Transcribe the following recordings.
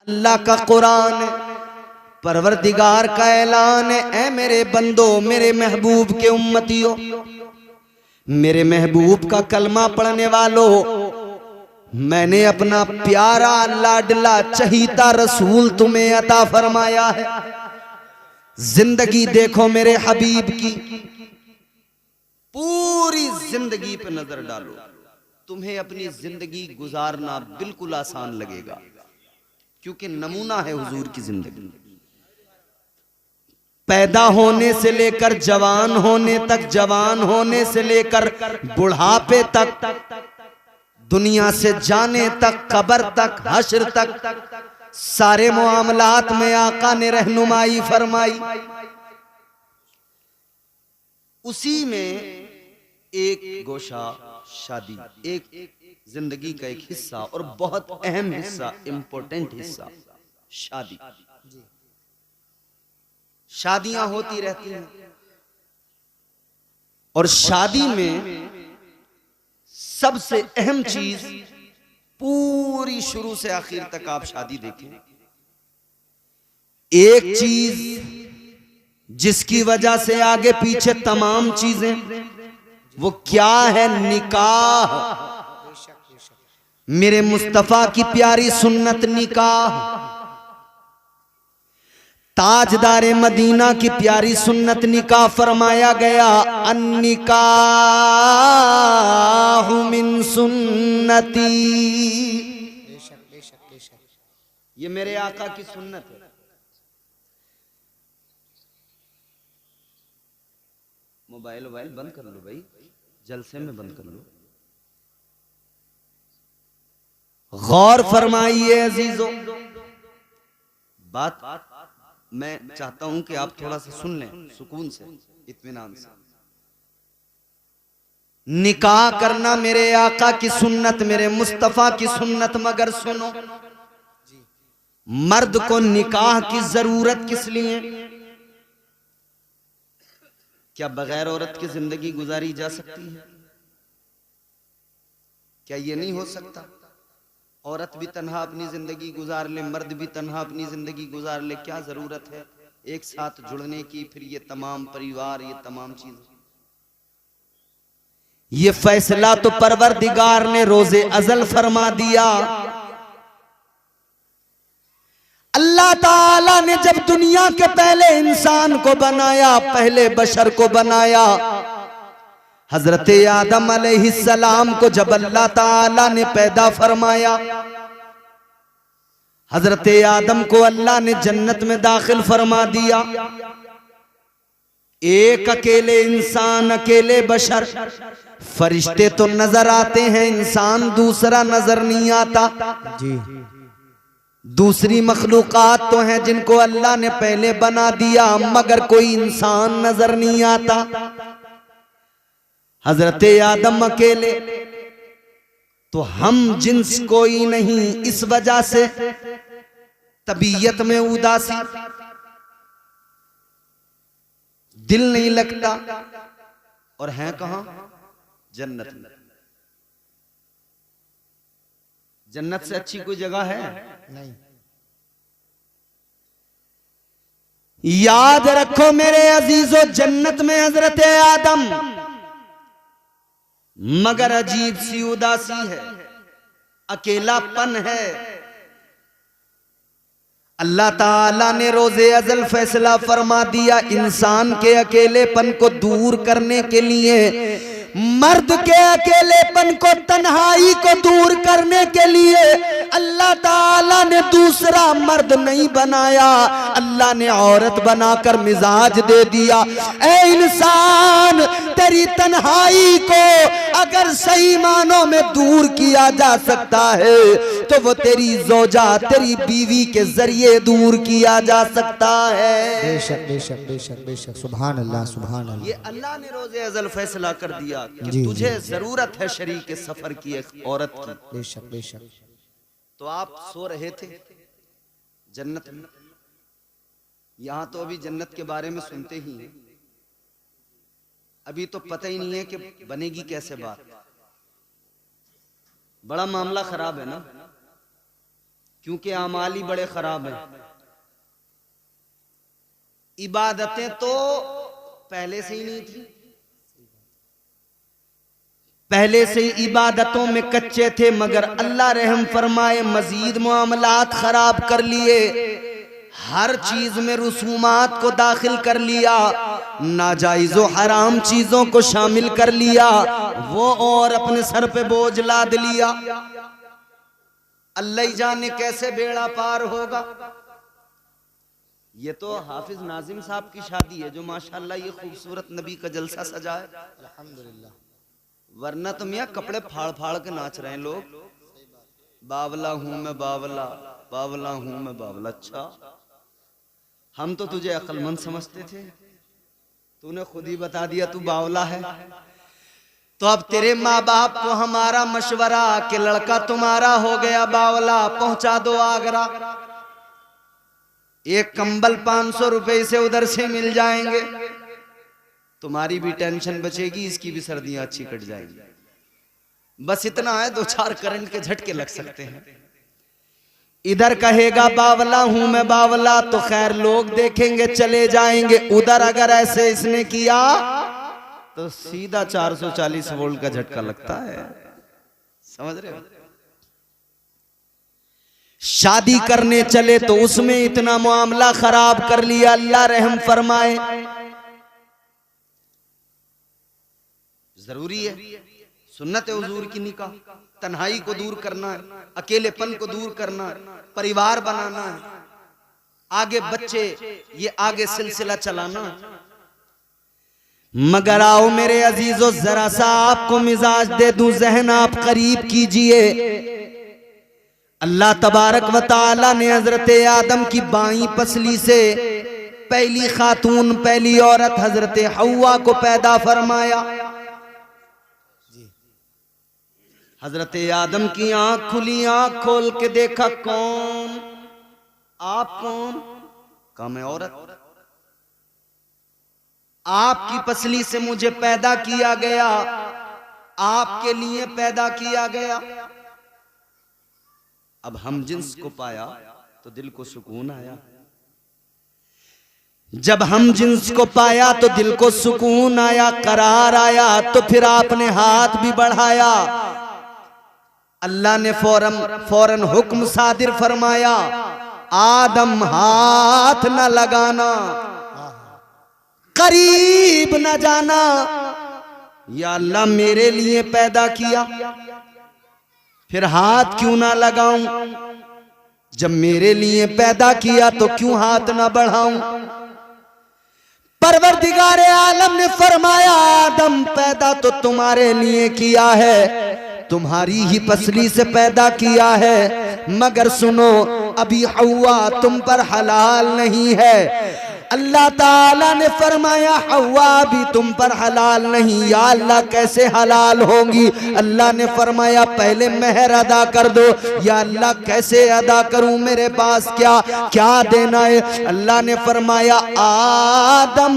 अल्लाह का कुरान है, परवरदिगार का ऐलान है। ऐ मेरे बंदो, मेरे महबूब के उम्मतियों, मेरे महबूब का कलमा पढ़ने वालों, मैंने अपना प्यारा लाडला चहीता रसूल तुम्हें अता फरमाया है। जिंदगी देखो मेरे हबीब की, पूरी जिंदगी पे नजर डालो, तुम्हें अपनी जिंदगी गुजारना बिल्कुल आसान लगेगा, क्योंकि नमूना है हुजूर की जिंदगी। पैदा होने से लेकर जवान होने तक, जवान होने से लेकर बुढ़ापे तक, दुनिया से जाने तक, कब्र तक, हश्र तक, सारे मामलात में आका ने रहनुमाई फरमाई। उसी में एक गोशा शादी, एक जिंदगी का एक हिस्सा और बहुत अहम हिस्सा, इंपॉर्टेंट हिस्सा, शादी। शादियां होती रहती हैं और शादी में सबसे अहम चीज, पूरी शुरू से आखिर तक आप शादी देखें, एक चीज जिसकी वजह से आगे पीछे तमाम चीजें, वो क्या है? निकाह। मेरे मुस्तफा की प्यारी सुन्नत निकाह, ताजदारे मदीना की प्यारी सुन्नत निकाह फरमाया गया। अन्निकाहु मिन सुन्नती, ये मेरे आका की सुन्नत है। मोबाइल बंद कर लो भाई, जलसे में बंद कर लो। गौर फरमाइए अजीजों, बात मैं चाहता हूं कि आप थोड़ा सा सुन लें, सुकून से, इत्मीनान से। निकाह करना मेरे आका की सुन्नत, मेरे मुस्तफा की सुन्नत। मगर सुनो, मर्द को निकाह की जरूरत किस लिए? क्या बगैर औरत की जिंदगी गुजारी जा सकती है? क्या ये नहीं हो सकता? औरत भी तन्हा अपनी जिंदगी गुजार ले, मर्द भी तन्हा अपनी जिंदगी गुजार ले। क्या जरूरत है एक साथ जुड़ने की? फिर ये तमाम परिवार, ये तमाम चीज, ये फैसला तो परवरदिगार ने रोजे अजल फरमा दिया। अल्लाह ताला ने जब दुनिया के पहले इंसान को बनाया, पहले बशर को बनाया, हजरत आदम अलैहिस्सलाम को जब अल्लाह ताला ने पैदा फरमाया, हजरत आदम को अल्लाह ने जन्नत में दाखिल फरमा दिया। एक अकेले इंसान, अकेले बशर, फरिश्ते तो नजर आते हैं, इंसान दूसरा नजर नहीं आता जी। दूसरी मखलूकात तो हैं जिनको अल्लाह ने पहले बना दिया, मगर कोई इंसान नजर नहीं आता। हजरत आदम अकेले, तो हम जिन्स कोई नहीं, इस वजह से तबीयत में उदासी, दिल नहीं लगता, और हैं कहां? जन्नत में। जन्नत से अच्छी कोई जगह है? नहीं। याद रखो मेरे अजीजों, जन्नत में हजरत आदम, मगर अजीब सी उदासी है, अकेलापन है। अल्लाह ताला ने रोजे अजल फैसला फरमा दिया, इंसान के अकेलेपन को दूर करने के लिए, मर्द के अकेलेपन को, तन्हाई को दूर करने के लिए अल्लाह ताला ने दूसरा मर्द नहीं बनाया, अल्लाह ने औरत बनाकर मिजाज दे दिया। ऐ इंसान, तेरी तन्हाई को अगर सही मानों में दूर किया जा सकता है तो वो तेरी जोजा, तेरी बीवी के जरिए दूर किया जा सकता है। बेशक बेशक बेशक बेशक, सुभान अल्लाह सुभान अल्लाह। ये अल्लाह ने रोजे अजल फैसला कर दिया कि तुझे जरूरत है शरीक सफर की, एक औरत की। बेशक बेशक। तो आप सो रहे थे जन्नत में, यहां तो अभी जन्नत के बारे में सुनते ही हैं, अभी तो पता ही नहीं है कि बनेगी कैसे बात। बड़ा मामला खराब है ना, क्योंकि आमाली बड़े खराब हैं। इबादतें तो पहले से ही नहीं थी, पहले से ही इबादतों में कच्चे थे, मगर अल्लाह रहम फरमाए मजीद मामलात खराब कर लिए, हर चीज में रसूमात को दाखिल कर लिया, नाजायज व हराम चीजों को शामिल कर लिया, वो और अपने सर पे बोझ लाद लिया। अल्लाह ही जाने कैसे बेड़ा पार होगा। ये तो हाफिज नाजिम साहब की शादी है जो माशाल्लाह ये खूबसूरत नबी का जलसा सजा है, अल्हम्दुलिल्लाह। वरना तो मियाँ कपड़े फाड़ फाड़ के नाच रहे हैं लोग। बावला हूं मैं बावला, बावला हूं मैं बावला। अच्छा, हम तो तुझे अक्लमंद समझते थे, तूने खुद ही बता दिया तू बावला है। तो अब तेरे माँ बाप को हमारा मशवरा कि लड़का तुम्हारा हो गया बावला, पहुंचा दो आगरा, एक कंबल 500 रुपए से उधर से मिल जाएंगे, तुम्हारी भी टेंशन बचेगी, इसकी भी सर्दियां अच्छी कट जाएंगी। बस इतना है, 2-4 करंट के झटके लग सकते हैं। इधर कहेगा बावला हूं मैं बावला तो खैर लोग देखेंगे चले जाएंगे, उधर अगर ऐसे इसने किया तो सीधा 440 वोल्ट का झटका लगता है। समझ रहे हो? शादी करने चले तो उसमें इतना मामला खराब कर लिया, अल्लाह रहम फरमाए। जरूरी है, सुन्नत है हुजूर की निकाह, तन्हाई को दूर करना है, अकेलेपन को दूर करना है, परिवार बनाना है, आगे बच्चे, ये आगे सिलसिला चलाना है। मगर आओ मेरे अजीजों, जरा सा आपको मिजाज दे दूं, जहन आप करीब कीजिए। अल्लाह तबारक व तआला ने हजरत आदम की बाईं पसली से पहली खातून, पहली औरत हजरत हव्वा को पैदा फरमाया। हजरत आदम की आंख खुली, आंख खोल के देखा, कौन? आप कौन? कहा मैं औरत। आपकी पसली से मुझे पैदा किया गया, आपके लिए पैदा किया गया। अब हम जिन्स को पाया तो दिल को सुकून आया, जब हम जिन्स को पाया तो दिल को सुकून आया, करार आया, तो फिर आपने हाथ भी बढ़ाया। अल्लाह ने फौरन हुक्म सादिर फरमाया, आदम हाथ न लगाना, करीब न जाना। या अल्लाह मेरे लिए पैदा किया, फिर हाथ क्यों ना लगाऊं? जब मेरे लिए पैदा किया तो क्यों हाथ ना बढ़ाऊं? परवरदिगारे आलम ने फरमाया, आदम पैदा तो तुम्हारे लिए किया है, तुम्हारी ही पसली से पैदा किया है, मगर सुनो अभी हव्वा तुम पर हलाल नहीं है। अल्लाह ताला ने फरमाया हव्वा भी तुम पर हलाल नहीं। या अल्लाह कैसे हलाल होंगी? अल्लाह ने फरमाया पहले मेहर अदा कर दो। या अल्लाह कैसे अदा करूं, मेरे पास क्या क्या देना है? अल्लाह ने फरमाया आदम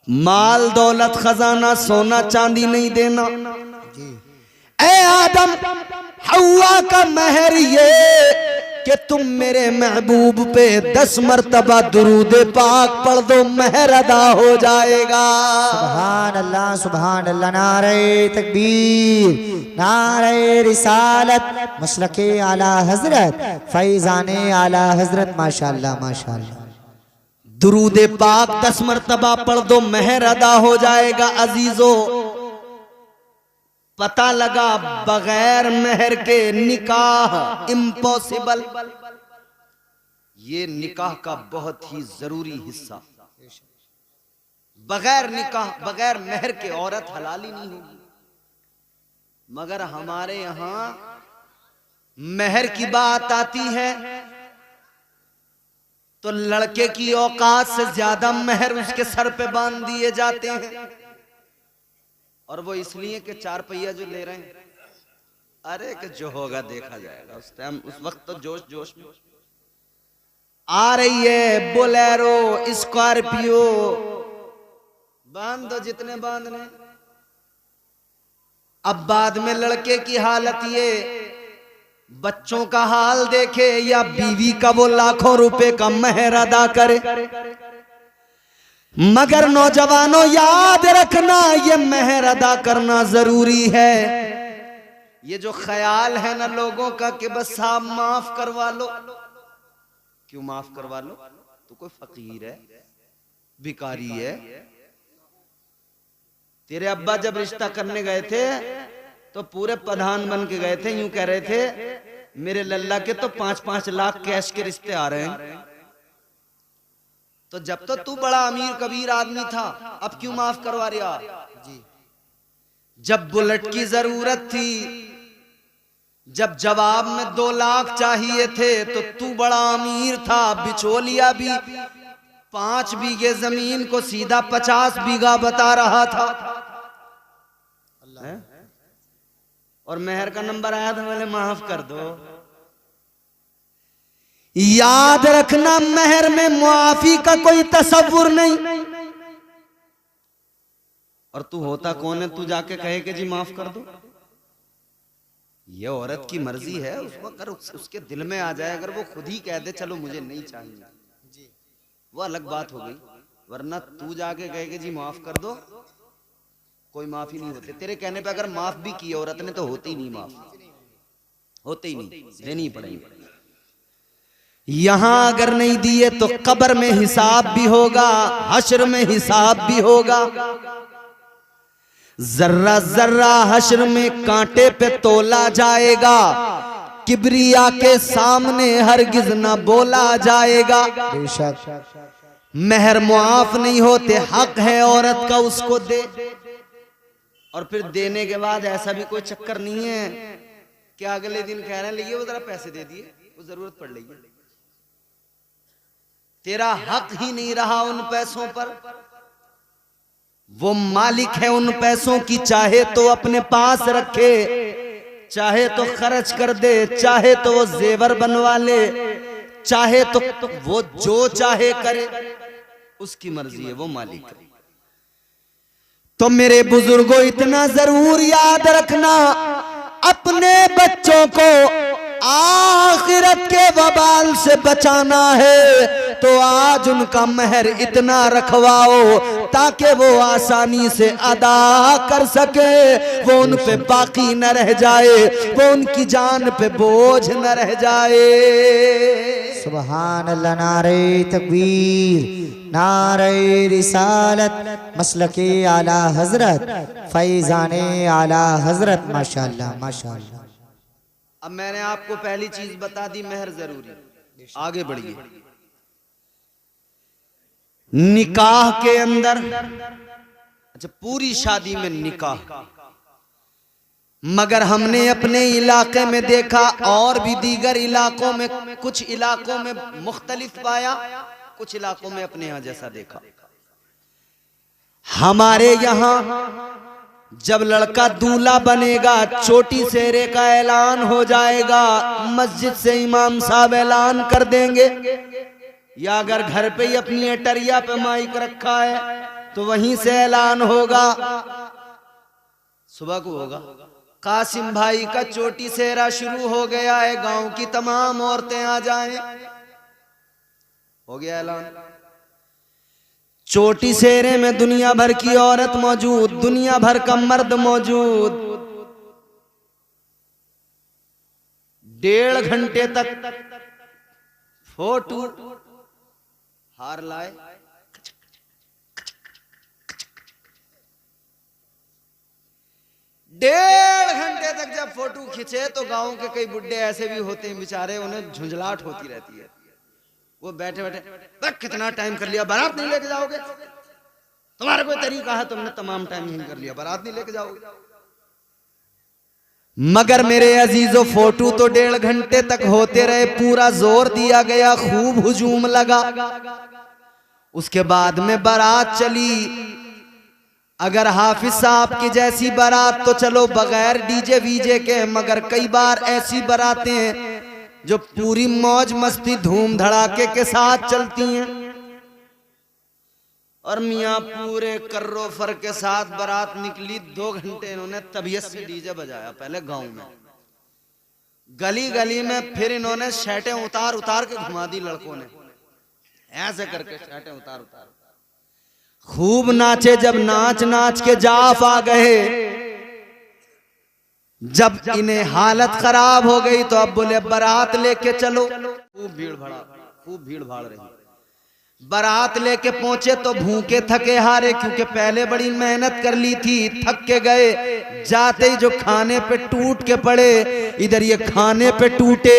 माल दौलत खजाना सोना चांदी नहीं देना। ए आदम, हव्वा का मेहर ये कि तुम मेरे महबूब पे 10 मरतबा दुरूद पाक पढ़ दो, मेहर अदा हो जाएगा। सुभान अल्लाह, सुभान अल्लाह। नारे तकबीर, नारे रिसालत, मसलके आला हजरत, फैजाने आला हजरत। माशाअल्लाह, माशाअल्लाह। दुरूद पाक 10 मरतबा पढ़ दो, मेहर अदा हो जाएगा। अजीजों, पता लगा बगैर मेहर के निकाह इम्पॉसिबल। ये निकाह का बहुत ही जरूरी हिस्सा। बगैर निकाह, बगैर मेहर के औरत हलाल ही नहीं होगी। मगर हमारे यहां मेहर की बात आती है तो लड़के की औकात से ज्यादा मेहर उसके सर पे बांध दिए जाते हैं। और वो इसलिए कि 4 पहिया जो ले रहे हैं, अरे कि जो होगा देखा जाएगा। उस टाइम, उस वक्त तो जोश जोश में आ रही है बोलेरो, स्कॉर्पियो, बांध दो जितने बांधने। अब बाद में लड़के की हालत ये, बच्चों का हाल देखे या बीवी का वो लाखों रुपए का मेहर अदा करे। मगर नौजवानों याद रखना, ये मेहर अदा करना जरूरी है। ये जो ख्याल है ना लोगों का कि बस साहब माफ करवा लो, क्यों माफ करवा लो? तू कोई फकीर है, भिखारी है? तेरे अब्बा जब रिश्ता करने गए थे तो पूरे प्रधान बन के गए थे, यूं कह रहे थे मेरे लल्ला के तो 5-5 लाख कैश के रिश्ते आ रहे हैं। तो जब तो तू बड़ा अमीर कबीर आदमी था, अब क्यों माफ करवा रहा? जब बुलेट की जरूरत थी, जब जवाब में 2 लाख चाहिए थे, तो तू बड़ा अमीर था, बिचौलिया भी 5 बीघे जमीन को सीधा 50 बीघा बता रहा था। और मेहर का नंबर आया था, मैंने माफ कर दो। याद रखना, मेहर में मुआफी का कोई तसव्वुर नहीं। और तू होता कौन है तू जाके कहे कि जी माफ कर दो? ये औरत की मर्जी है, उसको अगर उसके दिल में आ जाए, अगर वो खुद ही कह दे चलो मुझे नहीं चाहिए, वो अलग बात हो गई। वरना तू जाके कहे कि जी माफ कर दो, कोई माफी नहीं होते। तेरे कहने पे अगर माफ भी की औरत ने तो होते ही नहीं, माफ होते ही नहीं, देनी ही पड़ेगी। यहां अगर नहीं दिए तो कब्र में हिसाब भी होगा, हश्र में हिसाब भी होगा। जर्रा जर्रा हश्र में कांटे पे तोला जाएगा, किबरिया के सामने हरगिज न बोला जाएगा। बेशक मेहर मुआफ नहीं होते, हक है औरत का, उसको दे। और फिर देने के बाद ऐसा भी कोई चक्कर नहीं है कि अगले दिन कह रहे हैं लिए वो जरा पैसे दे दिए, वो जरूरत पड़ रही है। तेरा हक ही नहीं रहा उन पैसों पर। वो मालिक है उन पैसों की, चाहे तो अपने पास रखे, चाहे तो खर्च कर दे, चाहे तो वो जेवर बनवा ले, चाहे तो वो जो चाहे करे, उसकी मर्जी है, वो मालिक है। तो मेरे बुजुर्गों इतना जरूर याद रखना, अपने बच्चों को आखिरत के वबाल से बचाना है तो आज उनका मेहर इतना रखवाओ ताकि वो आसानी से अदा कर सके, वो उन पे बाकी न रह जाए, वो उनकी जान पे बोझ न रह जाए। सुभान अल्लाह। नारे तकबीर, नारे रिसालत, मसलके आला हजरत, फैजाने आला हजरत। माशाअल्लाह माशाअल्लाह। अब मैंने आपको पहली चीज बता दी, मेहर जरूरी। आगे बढ़िए। निकाह के अंदर, अच्छा पूरी शादी में निकाह, मगर हमने अपने इलाके में देखा और भी दीगर इलाकों में, कुछ इलाकों में मुख्तलिफ पाया, कुछ इलाकों में अपने यहां जैसा देखा। हमारे यहां जब लड़का दूल्हा बनेगा, चोटी सेरे का ऐलान हो जाएगा, मस्जिद से इमाम साहब ऐलान कर देंगे, या अगर घर पे ही अपनी एटरिया पे माइक रखा है तो वहीं से ऐलान होगा। सुबह को होगा, कासिम भाई का चोटी सेरा शुरू हो गया है, गांव की तमाम औरतें आ जाएं। हो गया ऐलान। चोटी सेरे में दुनिया भर की औरत मौजूद, दुनिया भर का मर्द मौजूद। 1.5 घंटे तक फोटो हार लाए, 1.5 घंटे तक जब फोटो खींचे तो गांव के कई बुड्ढे ऐसे भी होते हैं बेचारे, उन्हें झुंझलाहट होती रहती है। वो बैठे बैठे कितना टाइम कर लिया, बारात नहीं लेके जाओगे? तुम्हारा कोई तरीका है? तुमने तमाम टाइम यही कर लिया, बारात नहीं लेके जाओगे? मगर मेरे अजीजों, फोटो तो 1.5 घंटे तक होते रहे, पूरा जोर दिया गया, खूब हुजूम लगा। उसके बाद में बारात चली। अगर हाफिज साहब की जैसी बारात तो चलो बगैर डीजे वीजे के, मगर कई बार ऐसी बारातें हैं जो पूरी मौज मस्ती धूम धड़ाके के साथ चलती हैं। और मियाँ पूरे कर्रो फर के साथ बारात निकली, 2 घंटे इन्होंने तबीयत से डीजे बजाया। पहले गांव में गली गली में फिर इन्होंने शर्टें उतार उतार के घुमा दी लड़कों ने, ऐसे करके शर्टें उतार उतार खूब नाचे। जब नाच नाच के जाफ आ गए, जब इन्हें हालत खराब हो गई तो अब बोले बारात लेके चलो। खूब भीड़ भाड़ रही। बारात लेके पहुंचे तो भूखे थके हारे, क्योंकि पहले बड़ी मेहनत कर ली थी, थक के गए। जाते ही जो खाने पे टूट के पड़े, इधर ये खाने पे टूटे,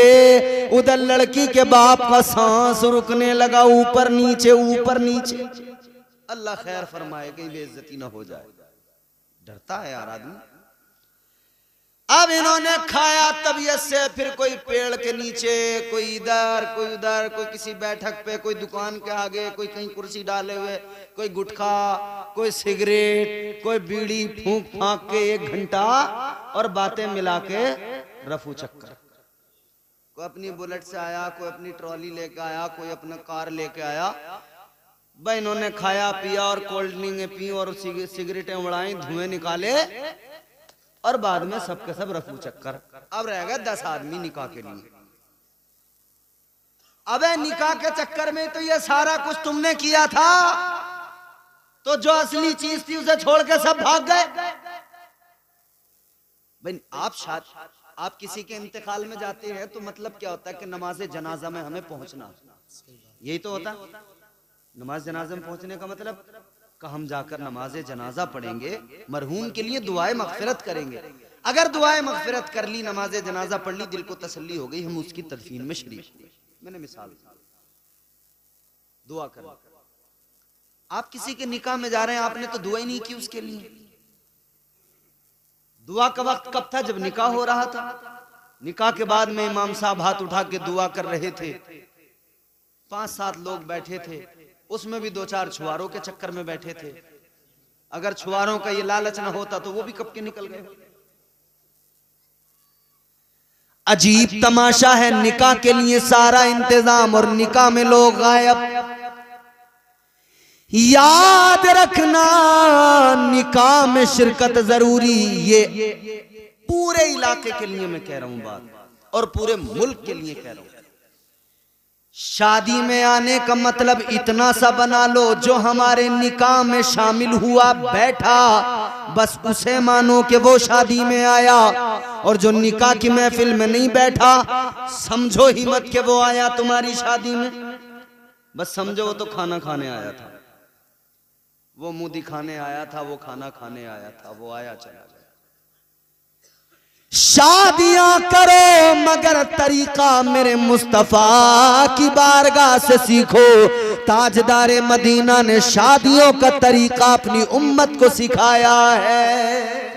उधर लड़की के बाप का सांस रुकने लगा, ऊपर नीचे ऊपर नीचे। अल्लाह खैर फरमाए कहीं बेइज्जती ना हो जाए, डरता है यार आदमी। अब इन्होंने खाया तबीयत से, फिर कोई पेड़ के नीचे, कोई इधर कोई उधर, कोई किसी बैठक पे, कोई दुकान के आगे, कोई कहीं कुर्सी डाले हुए, कोई गुटखा, कोई सिगरेट, कोई बीड़ी फूंक फांक के 1 घंटा और बातें मिला के रफू चक्कर। कोई अपनी बुलेट से आया, कोई अपनी ट्रॉली लेके आया, कोई अपना कार लेके आया। भाई इन्होंने खाया पिया और कोल्ड ड्रिंक पी और सिगरेटें उड़ाई, धुएं निकाले और बाद में सबके सब रफू चक्कर। अब रह गए 10 आदमी निकाह के लिए। अबे निकाह के चक्कर में तो ये सारा कुछ तुमने किया था, तो जो असली चीज थी उसे छोड़ के सब भाग गए। भाई आप किसी के इंतकाल में जाते हैं तो मतलब क्या होता है कि नमाज जनाजा में हमें पहुंचना, यही तो होता है। नमाज जनाजा में पहुंचने का मतलब का हम जाकर नमाज जनाजा पढ़ेंगे, मरहूम के लिए दुआए मगफिरत करेंगे। अगर दुआए मगफिरत कर ली, नमाज जनाजा पढ़ ली, दिल को तसल्ली हो गई, हम उसकी तदफीन में शरीक। मैंने मिसाल दुआ कर, आप किसी के निकाह में जा रहे हैं, आपने तो दुआ ही नहीं की उसके लिए। दुआ का वक्त कब था? जब निकाह हो रहा था। निकाह के बाद में इमाम साहब हाथ उठा के दुआ कर रहे थे, 5-7 लोग बैठे थे, उसमें भी 2-4 छुआरों के चक्कर में बैठे थे। अगर छुआरों का ये लालच ना होता तो वो भी कब के निकल गए। अजीब तमाशा है, निकाह के लिए सारा इंतजाम और निकाह में लोग गायब। याद रखना निकाह में शिरकत जरूरी, ये पूरे इलाके के लिए मैं कह रहा हूं बात, और पूरे मुल्क के लिए कह रहा हूं। शादी में आने का मतलब इतना सा बना लो, जो हमारे निकाह में शामिल हुआ बैठा, बस उसे मानो कि वो शादी में आया। और जो निकाह की महफिल में नहीं बैठा, समझो ही मत कि वो आया तुम्हारी शादी में। बस समझो वो तो खाना खाने आया था, वो मुंह दिखाने आया था, वो खाना खाने आया था, वो आया चला गया। शादियां करो मगर तरीका मेरे मुस्तफा की बारगाह से सीखो। ताजदारे मदीना ने शादियों का तरीका अपनी उम्मत को सिखाया है।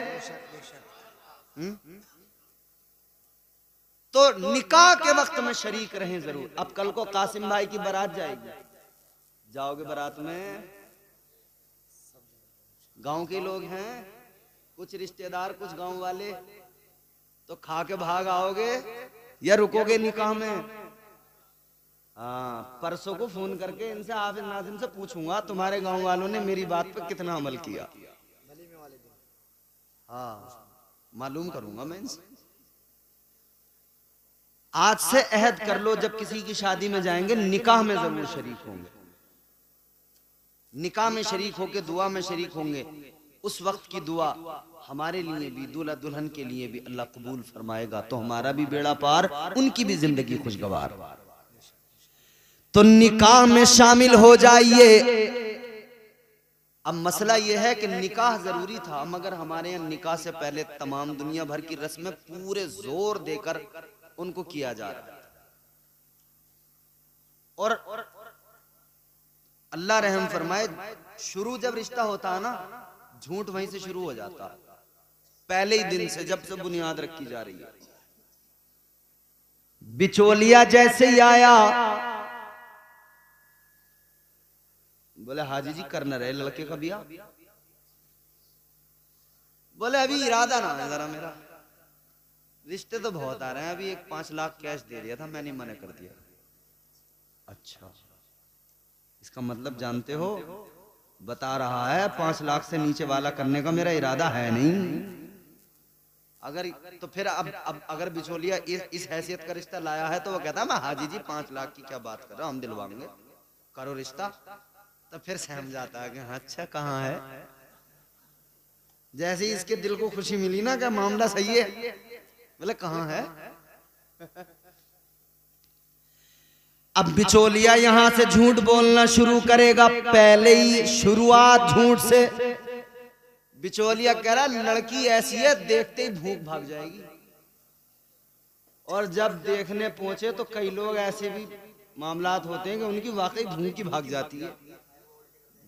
तो निकाह के वक्त में शरीक रहें जरूर। अब कल को कासिम भाई की बारात जाएगी, जाओगे बारात में, गांव के लोग हैं, कुछ रिश्तेदार, कुछ गांव वाले, तो खा के भाग आओगे या रुकोगे निकाह में? हाँ, परसों को फोन करके इनसे हाफिज नाजिम से पूछूंगा तुम्हारे गांव वालों ने मेरी बात पर कितना अमल किया। हाँ, मालूम करूंगा मैं इनसे। आज से अहद कर लो, जब किसी की शादी में जाएंगे निकाह में जरूर शरीक होंगे। निकाह में शरीक होके दुआ में शरीक होंगे। उस वक्त की दुआ हमारे लिए भी, दूल्हा दुल्हन के लिए भी अल्लाह कबूल फरमाएगा, तो हमारा भी बेड़ा पार, उनकी भी जिंदगी खुशगवार। तो निकाह में शामिल हो जाइए। अब मसला यह है कि निकाह जरूरी था, मगर हमारे यहाँ निकाह से पहले तमाम दुनिया भर की रस्में पूरे जोर देकर उनको किया जा रहा है। और अल्लाह रहम फरमाए, शुरू जब रिश्ता होता है ना, झूठ वहीं से शुरू हो जाता है, पहले ही दिन से, जब से बुनियाद रखी जा रही है। बिचौलिया जैसे ही आया, बोले हाजी जी कर न रहे लड़के का बिया? बोले अभी इरादा ना है जरा मेरा, रिश्ते तो बहुत आ रहे हैं, अभी एक 5 लाख कैश दे दिया था, मैंने मना कर दिया। अच्छा, इसका मतलब जानते हो, बता रहा है 5 लाख से नीचे वाला करने का मेरा इरादा है नहीं। अगर तो फिर अब अगर बिचौलिया इस हैसियत का रिश्ता लाया है तो वो कहता है मैं हाजी जी 5 लाख की क्या बात कर रहा हूं, हम दिलवाएंगे, करो रिश्ता। तो फिर सहम जाता है कि अच्छा कहाँ है। जैसे ही इसके दिल को खुशी मिली ना कि मामला सही है, बोले कहाँ है। अब बिचौलिया यहां से झूठ बोलना शुरू करेगा, पहले ही शुरुआत झूठ से। बिचौलिया कह रहा लड़की ऐसी है देखते ही भूख भाग जाएगी। और जब देखने पहुंचे तो कई लोग ऐसे भी मामलात होते हैं कि उनकी वाकई भूख ही भाग जाती है,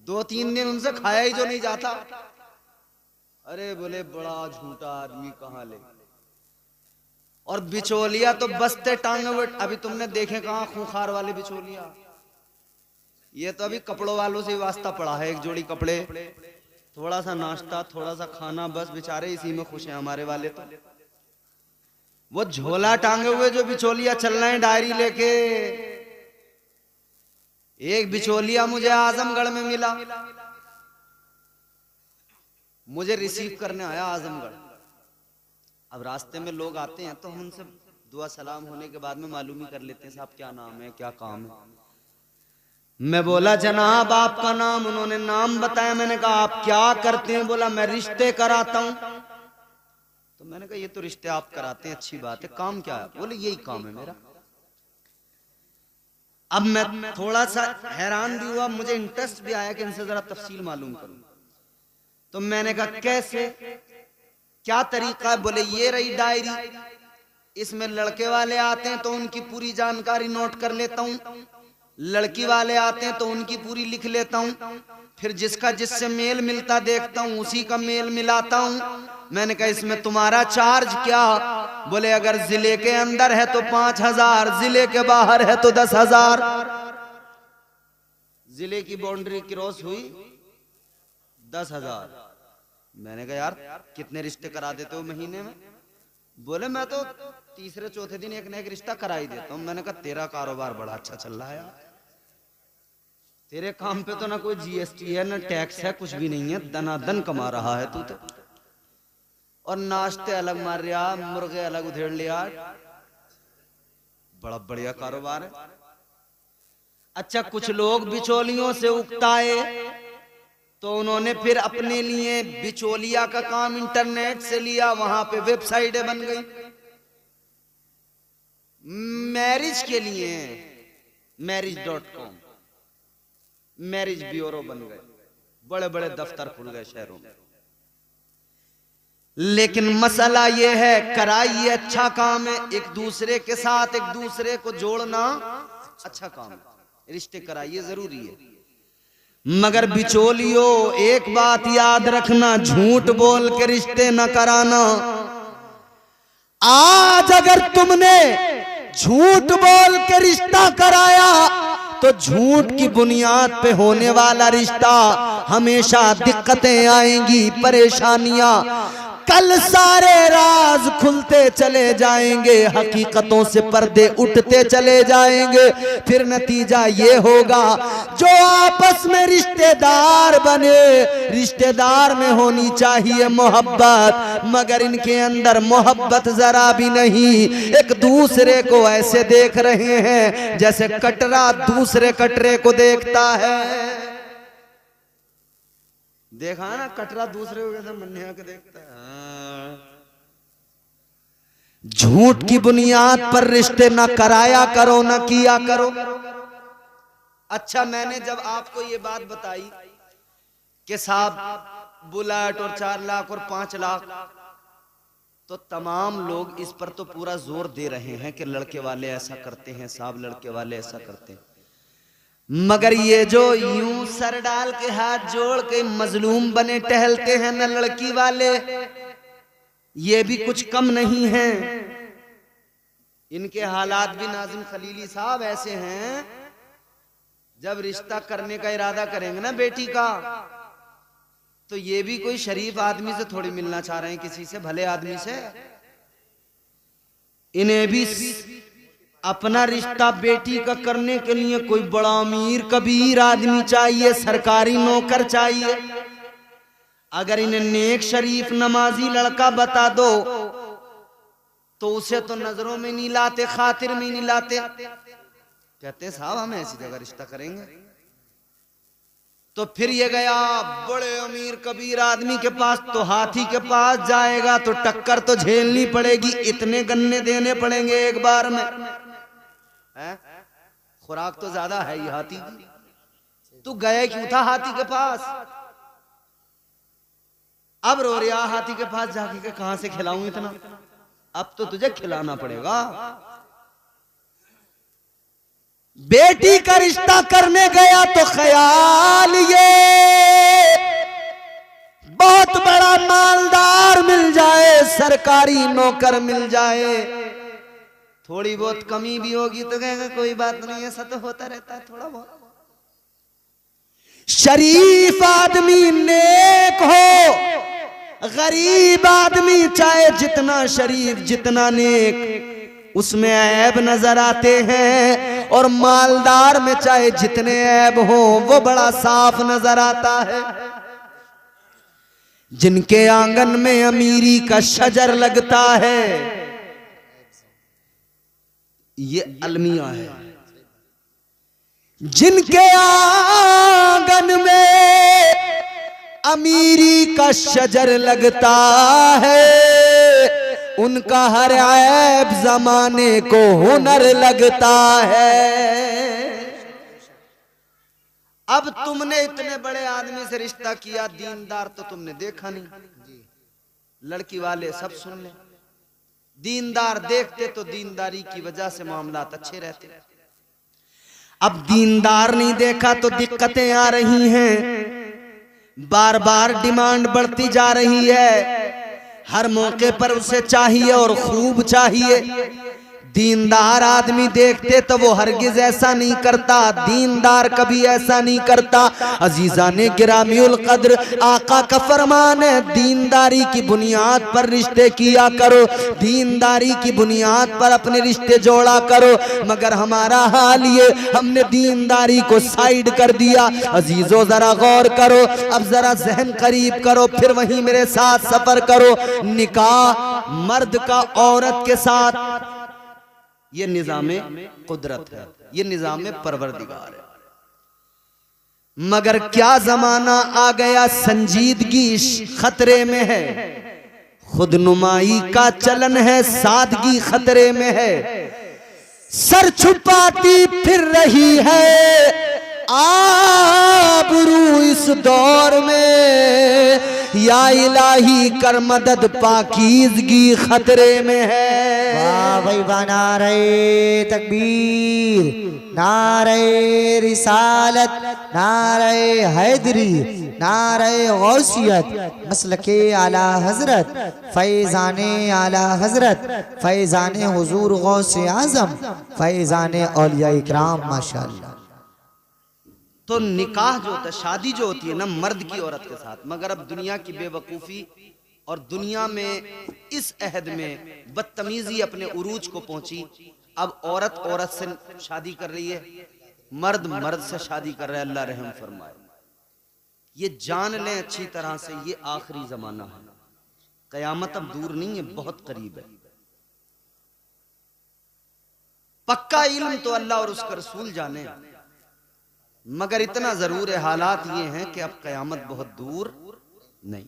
2-3 दिन उनसे खाया ही जो नहीं जाता। अरे बोले बड़ा झूठा आदमी कहाँ ले। और बिचौलिया तो बसते टांगे हुए, अभी तुमने देखे कहाँ खूंखार वाले बिचौलिया, ये तो अभी कपड़ों वालों से वास्ता पड़ा है, एक जोड़ी कपड़े, थोड़ा सा नाश्ता, थोड़ा सा खाना, बस बेचारे इसी में खुश हैं हमारे वाले। तो वो झोला टांगे हुए जो बिचौलिया चल रहे हैं डायरी लेके। एक बिचौलिया मुझे आजमगढ़ में मिला, मुझे रिसीव करने आया आजमगढ़। अब रास्ते में लोग आते हैं तो हम उनसे दुआ सलाम होने के बाद में मालूम ही कर लेते हैं साहब क्या नाम है, क्या काम है। मैं बोला जनाब आपका नाम, उन्होंने नाम बताया। मैंने कहा आप क्या करते हैं, बोला मैं रिश्ते कराता हूं। तो मैंने कहा ये तो रिश्ते आप कराते हैं, अच्छी बात है, काम क्या है, बोले यही काम है मेरा। अब मैं थोड़ा सा हैरान भी हुआ, मुझे इंटरेस्ट भी आया कि इनसे जरा तफसील मालूम करूं। तो मैंने कहा कैसे, क्या तरीका है, बोले ये रही डायरी, इसमें लड़के वाले आते हैं तो उनकी पूरी जानकारी नोट कर लेता हूं, लड़की वाले आते हैं तो उनकी पूरी लिख लेता हूं, फिर जिसका जिससे मेल मिलता देखता हूं उसी का मेल मिलाता हूं। मैंने कहा इसमें तुम्हारा चार्ज क्या, बोले अगर जिले के अंदर है तो 5,000, जिले के बाहर है तो 10,000। जिले की बाउंड्री क्रॉस हुई 10,000। मैंने कहा यार कितने रिश्ते करा देते हो महीने में, बोले मैं तो तीसरे चौथे दिन एक न एक रिश्ता करा ही देता हूं। मैंने कहा तेरा कारोबार बड़ा अच्छा चल रहा है यार, तेरे काम पे तो ना कोई जीएसटी है ना टैक्स है, कुछ भी नहीं है, दनादन कमा रहा है तू तो। और नाश्ते अलग मार रहा, मुर्गे अलग उधेड़ लिया, बड़ा बढ़िया कारोबार है। अच्छा कुछ लोग बिचौलियों से उकताए तो उन्होंने फिर अपने लिए बिचौलिया का काम इंटरनेट से लिया, वहां पे वेबसाइटें बन गई मैरिज के लिए, marriage.com, मैरिज ब्यूरो बन गए, बड़े बड़े दफ्तर खुल गए शहरों में। लेकिन मसला यह है कराइए अच्छा काम है, एक दूसरे के साथ एक दूसरे को जोड़ना अच्छा काम है, रिश्ते कराइए जरूरी है। मगर बिचौलियों एक बात याद रखना, झूठ बोल के रिश्ते न कराना। आज अगर तुमने झूठ बोल के रिश्ता कराया तो झूठ की बुनियाद पे होने वाला रिश्ता हमेशा दिक्कतें आएंगी, परेशानियां, कल सारे राज खुलते चले जाएंगे, हकीकतों से पर्दे उठते चले जाएंगे। फिर नतीजा ये होगा जो आपस में रिश्तेदार बने, रिश्तेदार में होनी चाहिए मोहब्बत, मगर इनके अंदर मोहब्बत जरा भी नहीं। एक दूसरे को ऐसे देख रहे हैं जैसे कटरा दूसरे कटरे को देखता है। देखा ना कटरा दूसरे को कैसे मन्या के देखता है। झूठ की बुनियाद पर रिश्ते न कराया करो, न किया करो। अच्छा मैंने जब आपको ये बात बताई कि साहब बुलेट और 4 लाख और 5 लाख, तो तमाम लोग इस पर तो पूरा जोर दे रहे हैं कि लड़के वाले ऐसा करते हैं साहब, लड़के वाले ऐसा करते हैं। मगर ये जो यूं सर डाल के हाथ जोड़ के मजलूम बने टहलते हैं न लड़की वाले, ये भी कुछ कम नहीं है। इनके हालात भी नाज़िम खलीली साहब ऐसे हैं, जब रिश्ता करने का इरादा करेंगे ना बेटी का, तो ये भी कोई शरीफ आदमी से थोड़ी मिलना चाह रहे हैं, किसी से भले आदमी से। इन्हें भी अपना रिश्ता बेटी का करने के लिए कोई बड़ा अमीर कबीर आदमी चाहिए, सरकारी नौकर चाहिए। अगर इन्हें नेक शरीफ नमाजी लड़का बता दो तो उसे तो नजरों में नहीं लाते, खातिर में नहीं लाते। कहते साहब हम ऐसी जगह रिश्ता करेंगे। तो फिर ये गया बड़े अमीर कबीर आदमी के पास, तो हाथी के पास जाएगा तो टक्कर तो झेलनी पड़ेगी, इतने गन्ने देने पड़ेंगे एक बार में। खुराक तो ज्यादा है ये हाथी की। तू गए क्यों था हाथी के पास? अब रो रहा हाथी के पास जाके के कहां से खिलाऊं इतना, अब तो तुझे खिलाना पड़ेगा। बेटी का रिश्ता करने गया तो ख्याल ये बहुत बड़ा मालदार मिल जाए, सरकारी नौकर मिल जाए। थोड़ी बहुत कमी भी होगी तो कहेगा कोई बात नहीं, ऐसा तो होता रहता है थोड़ा बहुत। शरीफ आदमी नेक हो, गरीब आदमी चाहे जितना शरीफ जितना नेक उसमें ऐब नजर आते हैं, और मालदार में चाहे जितने ऐब हो वो बड़ा साफ नजर आता है। जिनके आंगन में अमीरी का शजर लगता है, ये अलमिया है। जिनके आंगन में अमीरी का शजर लगता है, उनका हर ऐब जमाने को हुनर लगता है। अब तुमने इतने बड़े आदमी से रिश्ता किया, दीनदार तो तुमने देखा नहीं। लड़की वाले सब सुन ले, दीनदार देखते तो दीनदारी की वजह से मामलात अच्छे रहते। अब दीनदार नहीं देखा तो दिक्कतें आ रही हैं, बार बार डिमांड बढ़ती जा रही है। हर मौके पर उसे चाहिए और खूब चाहिए। दीनदार आदमी देखते तो वो हरगिज ऐसा नहीं करता, दीनदार कभी ऐसा नहीं करता। अजीजा ने गिरामीउल कद्र आका का फरमान है, दीनदारी की बुनियाद पर रिश्ते किया करो, दीनदारी की बुनियाद पर अपने रिश्ते जोड़ा करो। मगर हमारा हाल ये, हमने दीनदारी को साइड कर दिया। अजीजों जरा गौर करो, अब जरा जहन करीब करो, फिर वहीं मेरे साथ सफर करो। निकाह मर्द का औरत के साथ ये निजामे कुदरत है, ये निजामे परवरदिगार है। मगर क्या जमाना आ गया, संजीदगी खतरे में है, खुदनुमाई का चलन है, सादगी खतरे में है। सर छुपाती फिर रही है आबरू इस दौर में, या इलाही कर मदद पाकीज़गी खतरे में है। वाह भाई वाह, नारे तकबीर, नारे रिसालत, नारे हैदरी, नारे गौसियत, मसलके आला हजरत, फैज़ाने आला हजरत, फैज़ाने हुजूर गौसे आजम, फैज़ाने औलिया इकराम माशाअल्लाह। तो निकाह जो होता है, शादी जो होती है ना मर्द की औरत के साथ, मगर अब दुनिया की बेवकूफ़ी और दुनिया में इस अहद में बदतमीजी अपने उरूज को पहुंची। अब औरत औरत से शादी कर रही है, मर्द मर्द से शादी कर रहा है। अल्लाह रहम फरमाए। ये जान लें अच्छी तरह से, ये आखिरी जमाना है, कयामत अब दूर नहीं है, बहुत करीब है। पक्का इल्म तो अल्लाह और उसका रसूल जाने, मगर इतना जरूर है, हालात ये हैं कि अब कयामत बहुत दूर नहीं।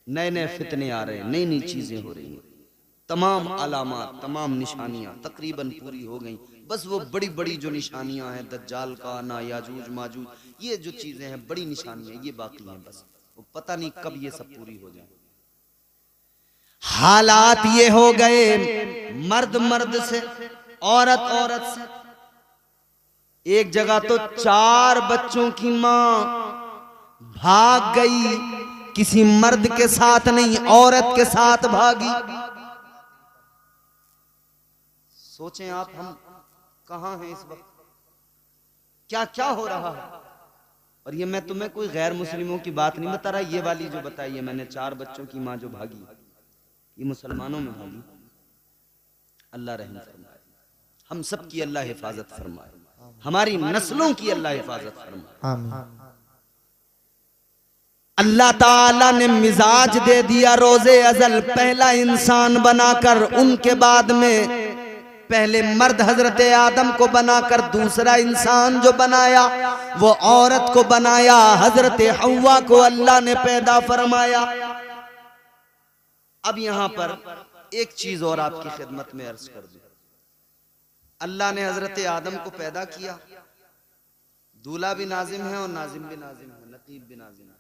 नए नए फितने आ रहे हैं, नई नई चीजें हो रही हैं, तमाम अलामात, तमाम निशानियां तकरीबन पूरी हो गई। बस वो बड़ी बड़ी जो निशानियां हैं, दज्जाल का आना, याजूज माजूज, ये जो चीजें हैं बड़ी निशानियां, ये बाकी हैं। बस वो पता नहीं कब ये सब पूरी हो जाए। हालात ये हो गए, मर्द मर्द से, औरत औरत से। एक जगह तो 4 बच्चों की मां भाग गई, किसी मर्द के साथ नहीं, औरत के साथ भागी। सोचें आप, हम कहां हैं इस वक्त, क्या क्या हो रहा है। और ये मैं तुम्हें कोई गैर मुस्लिमों की बात नहीं बता रहा, ये वाली जो बताई है मैंने, 4 बच्चों की मां जो भागी, ये मुसलमानों में भागी। अल्लाह रहम फरमाए, हम सब की अल्लाह हिफाजत फरमाए, हमारी नस्लों की अल्लाह हिफाजत फरमाए। आमीन। अल्लाह ताला ने मिजाज दे दिया रोजे अजल पहला इंसान बनाकर, उनके बाद में पहले मर्द हजरत आदम को बनाकर दूसरा इंसान जो बनाया वो औरत को बनाया, हजरत हव्वा को अल्लाह ने पैदा फरमाया। अब यहां पर एक चीज और आपकी खिदमत में अर्ज कर दूं। अल्लाह ने हजरत आदम को पैदा किया, दूल्हा भी नाजिम है और नाजिम भी नाजिम है, नकीब भी नाजिम है,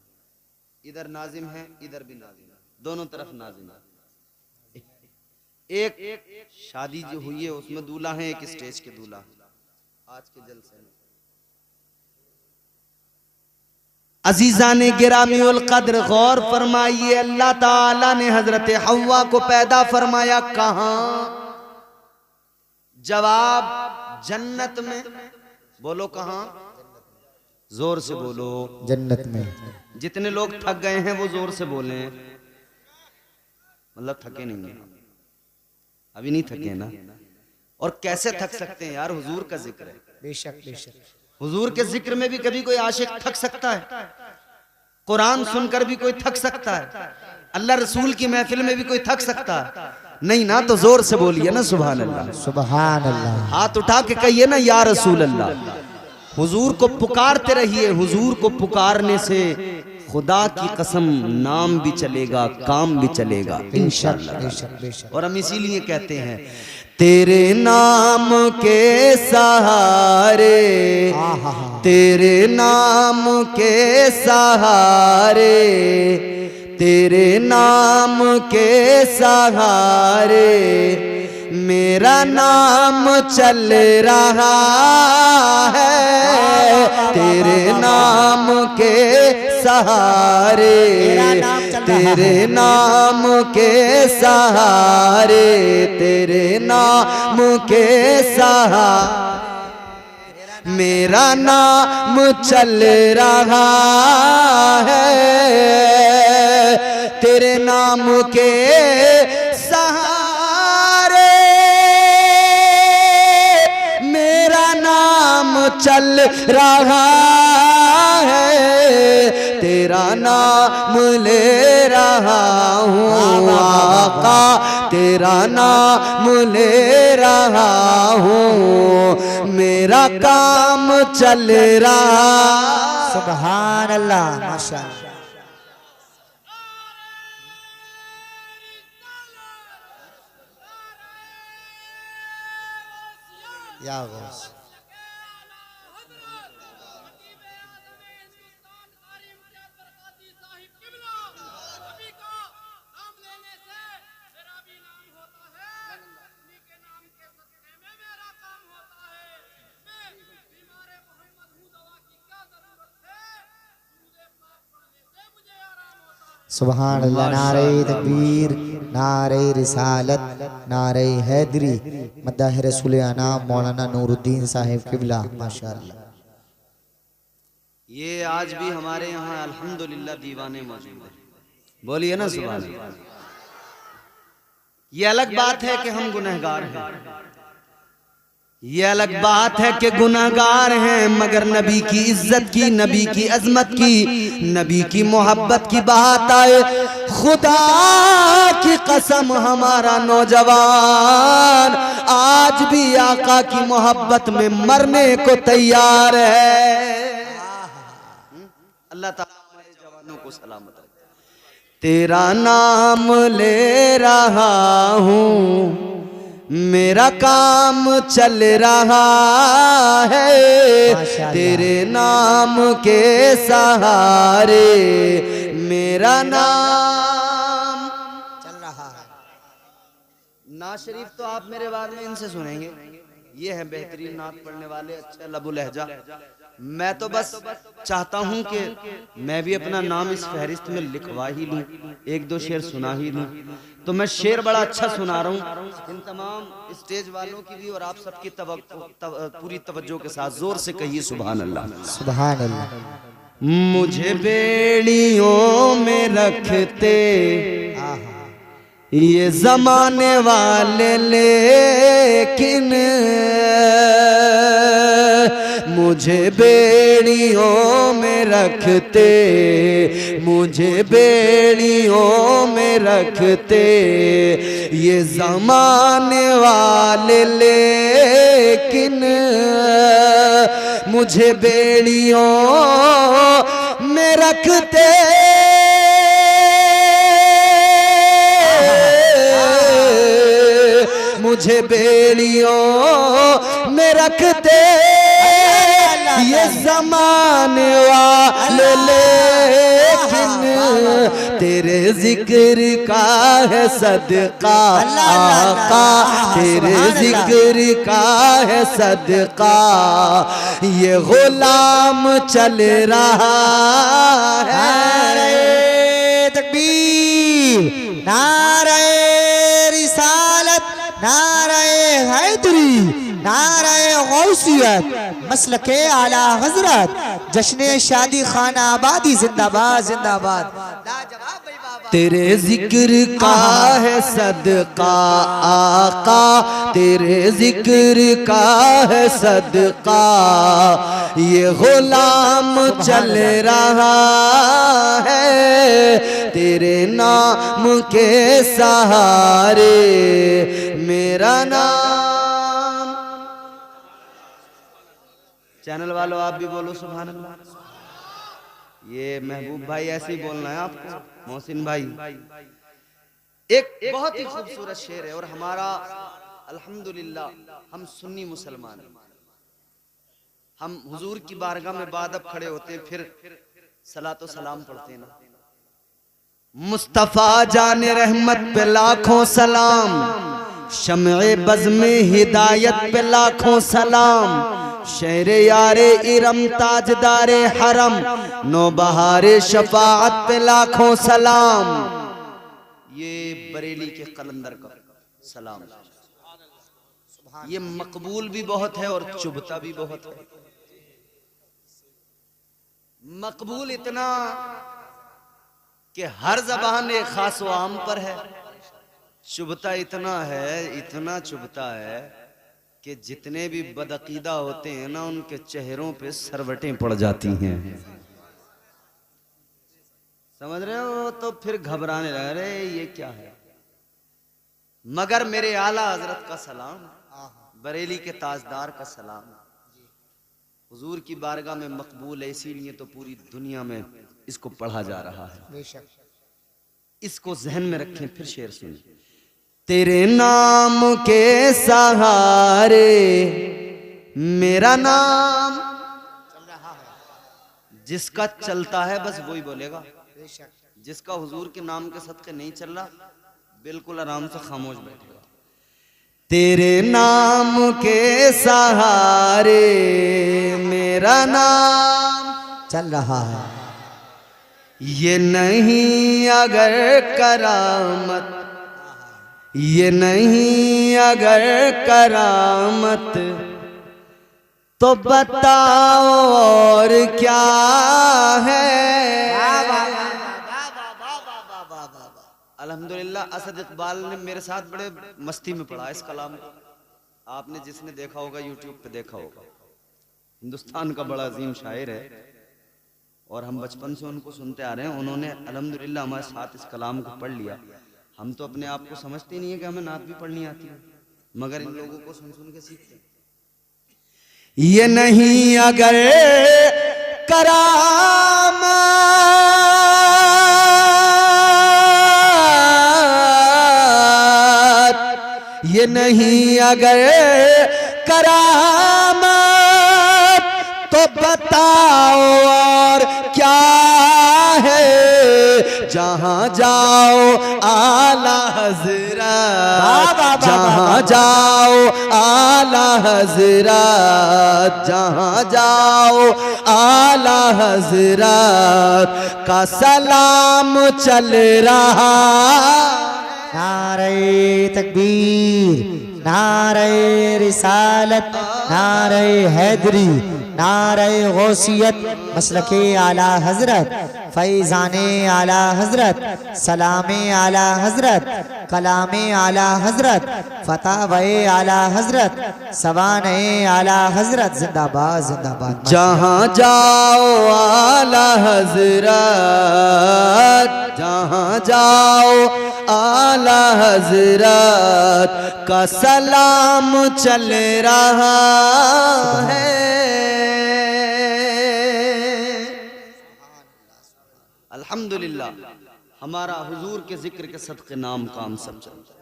इधर नाजिम है इधर भी नाजिम है, दोनों तरफ नाजिम है। एक शादी जो हुई है उसमें दूल्हा है, एक स्टेज के दूल्हा है। आज के जलसे में अजीजा ने गिरामी उल कद्र गौर फरमाइए, अल्लाह ताला ने हजरत हव्वा को पैदा फरमाया कहां? जवाब जन्नत में। बोलो कहां? जोर से बोलो। जन्नत में। जितने लोग थक गए हैं वो जोर से बोले, मतलब थके नहीं है, अभी नहीं थके ना। और कैसे थक सकते हैं यार, हुजूर का जिक्र है। बेशक बेशक। हुजूर के जिक्र में भी कभी कोई आशिक थक सकता है? कुरान सुनकर भी कोई थक सकता है? अल्लाह रसूल की महफिल में भी कोई थक सकता है? नहीं ना। तो जोर से बोलिए ना सुभान अल्लाह। सुभान अल्लाह। हाथ उठा के कहिए ना या रसूल अल्लाह। हुजूर को पुकारते रहिए। हुजूर को पुकारने से खुदा की कसम नाम भी चलेगा, काम भी चलेगा इंशाअल्लाह। बेशक बेशक। और हम इसीलिए कहते हैं तेरे नाम के सहारे, तेरे नाम के सहारे, तेरे नाम के सहारे मेरा नाम चल रहा है। तेरे नाम के सहारे, तेरे नाम के सहारे, तेरे नाम के सहारे मेरा नाम चल रहा है। तेरे नाम के सहारे मेरा नाम चल रहा है। तेरा नाम ले रहा हूँ आका, तेरा नाम ले रहा हूँ, मेरा काम चल रहा। सुभान अल्लाह। माशाअल्लाह। या गौस। सुभान अल्लाह। नारे तकबीर, नारे रिसालत, नारे हैदरी, मद्दाह रसूल आना मौलाना नूरुद्दीन साहिब किबला माशाअल्लाह। ये आज भी हमारे यहाँ अल्हम्दुलिल्लाह दीवाने मौजूद है। बोलिए ना सुभान अल्लाह। ये अलग बात है कि हम गुनहगार हैं, ये अलग बात है कि गुनाहगार हैं, मगर नबी की इज्जत की, नबी की अजमत की, नबी की मोहब्बत की बात आए, खुदा की कसम हमारा नौजवान आज भी आका की मोहब्बत में मरने को तैयार है। अल्लाह ताला हमारे जवानों को सलामत रखे। तेरा नाम ले रहा हूँ, मेरा काम चल रहा है। तेरे नाम के सहारे मेरा नाम चल रहा है। नात शरीफ तो आप मेरे बाद में इनसे सुनेंगे, ये है बेहतरीन नात पढ़ने वाले, अच्छा लबु लहजा। मैं तो बस चाहता हूं कि मैं भी अपना नाम इस फहरिस्त में लिखवा ही लूं, एक दो शेर सुना ही लूं। तो मैं शेर बड़ा अच्छा सुना रहा हूं इन तमाम स्टेज वालों की भी, और आप सबकी पूरी तवज्जो के साथ जोर से कहिए सुभान अल्लाह। सुभान अल्लाह। मुझे बेड़ियों में रखते ये जमाने वाले, लेकिन मुझे बेड़ियों में रखते, मुझे बेड़ियों में रखते ये ज़माने वाले, लेकिन मुझे बेड़ियों में रखते, मुझे बेड़ियों में रखते ये ज़माने वाले, लेकिन तेरे जिक्र का है सदका आका, तेरे जिक्र का है सदका ये गुलाम चल रहा है। नारे तकबीर, नारे रिसालत, नारे हैदरी, नारे गौसियत, मसलके आला हजरत, जश्न शादी खाना आबादी जिंदाबाद जिंदाबाद। तेरे जिक्र का है सदका आका, तेरे जिक्र का है सदका ये गुलाम चल रहा है, तेरे नाम के सहारे मेरा नाम। चैनल वालों आप भी बोलो सुभान अल्लाह। ये महबूब भाई ऐसे ही बोलना है आपको, मोहसिन भाई। एक बहुत ही खूबसूरत शेर है और हमारा अल्हम्दुलिल्लाह हम सुन्नी मुसलमान हैं, हम हुजूर की बारगाह में बाद अब खड़े होते हैं, फिर सलातो सलाम पढ़ते हैं ना। मुस्तफा जाने रहमत पे लाखों सलाम, शम्ए बज़्म हिदायत पे लाखों सलाम, शेरे यारे इरम ताजदारे हरम, नौबहारे शफाअत पे लाखों सलाम। ये बरेली के कलंदर का सलाम, ये मकबूल भी बहुत है और चुभता भी बहुत है। मकबूल इतना कि हर ज़बान एक खास व आम पर है, चुभता इतना है, इतना चुभता है कि जितने भी बदअकीदा होते हैं ना उनके चेहरों पे सरवटें पड़ जाती हैं। समझ रहे हो? तो फिर घबराने लग रहे ये क्या है। मगर मेरे आला हजरत का सलाम, बरेली के ताजदार का सलाम हुजूर की बारगाह में मकबूल है, इसीलिए तो पूरी दुनिया में इसको पढ़ा जा रहा है। इसको जहन में रखें। फिर शेर सुनिए। तेरे नाम के सहारे मेरा नाम चल रहा है, जिसका चलता है बस वही बोलेगा, जिसका हुजूर के नाम के सदके नहीं चल रहा बिल्कुल आराम से खामोश बैठेगा। तेरे नाम के सहारे मेरा नाम चल रहा है, ये नहीं अगर करामत, ये नहीं अगर करामत तो बताओ और क्या है। अल्हम्दुलिल्लाह असद इकबाल ने मेरे साथ बड़े मस्ती में पढ़ा इस कलाम को। आपने जिसने देखा होगा यूट्यूब पे देखा होगा। हिंदुस्तान का बड़ा अजीम शायर है और हम बचपन से उनको सुनते आ रहे हैं। उन्होंने अल्हम्दुलिल्लाह हमारे साथ इस कलाम को पढ़ लिया। हम तो अपने आप को समझते नहीं है कि हमें नात भी पढ़नी आती है, मगर इन लोगों को सुन सुन के सीखते हैं। ये नहीं अगर करामत, ये नहीं अगर करामत तो बताओ और क्या है। जहाँ जाओ आला हज़रत, जहाँ जाओ आला हज़रत, जहाँ जाओ आला हज़रत का सलाम चल रहा। नारे तकबीर, नारे रिसालत, नारे हैदरी, नारे गौसियत, मसलके आला हजरत, फैज़ाने आला हजरत, सलामे आला हजरत, कलामे आला हजरत, फतावे आला हजरत, सवाने आला हजरत। जिंदाबाद जिंदाबाद। जहाँ जाओ आला हजरत, जहाँ जाओ आला हजरत का सलाम चल रहा है। अल्हम्दुलिल्लाह हमारा हुजूर के जिक्र के सदके नाम काम सब चलता है।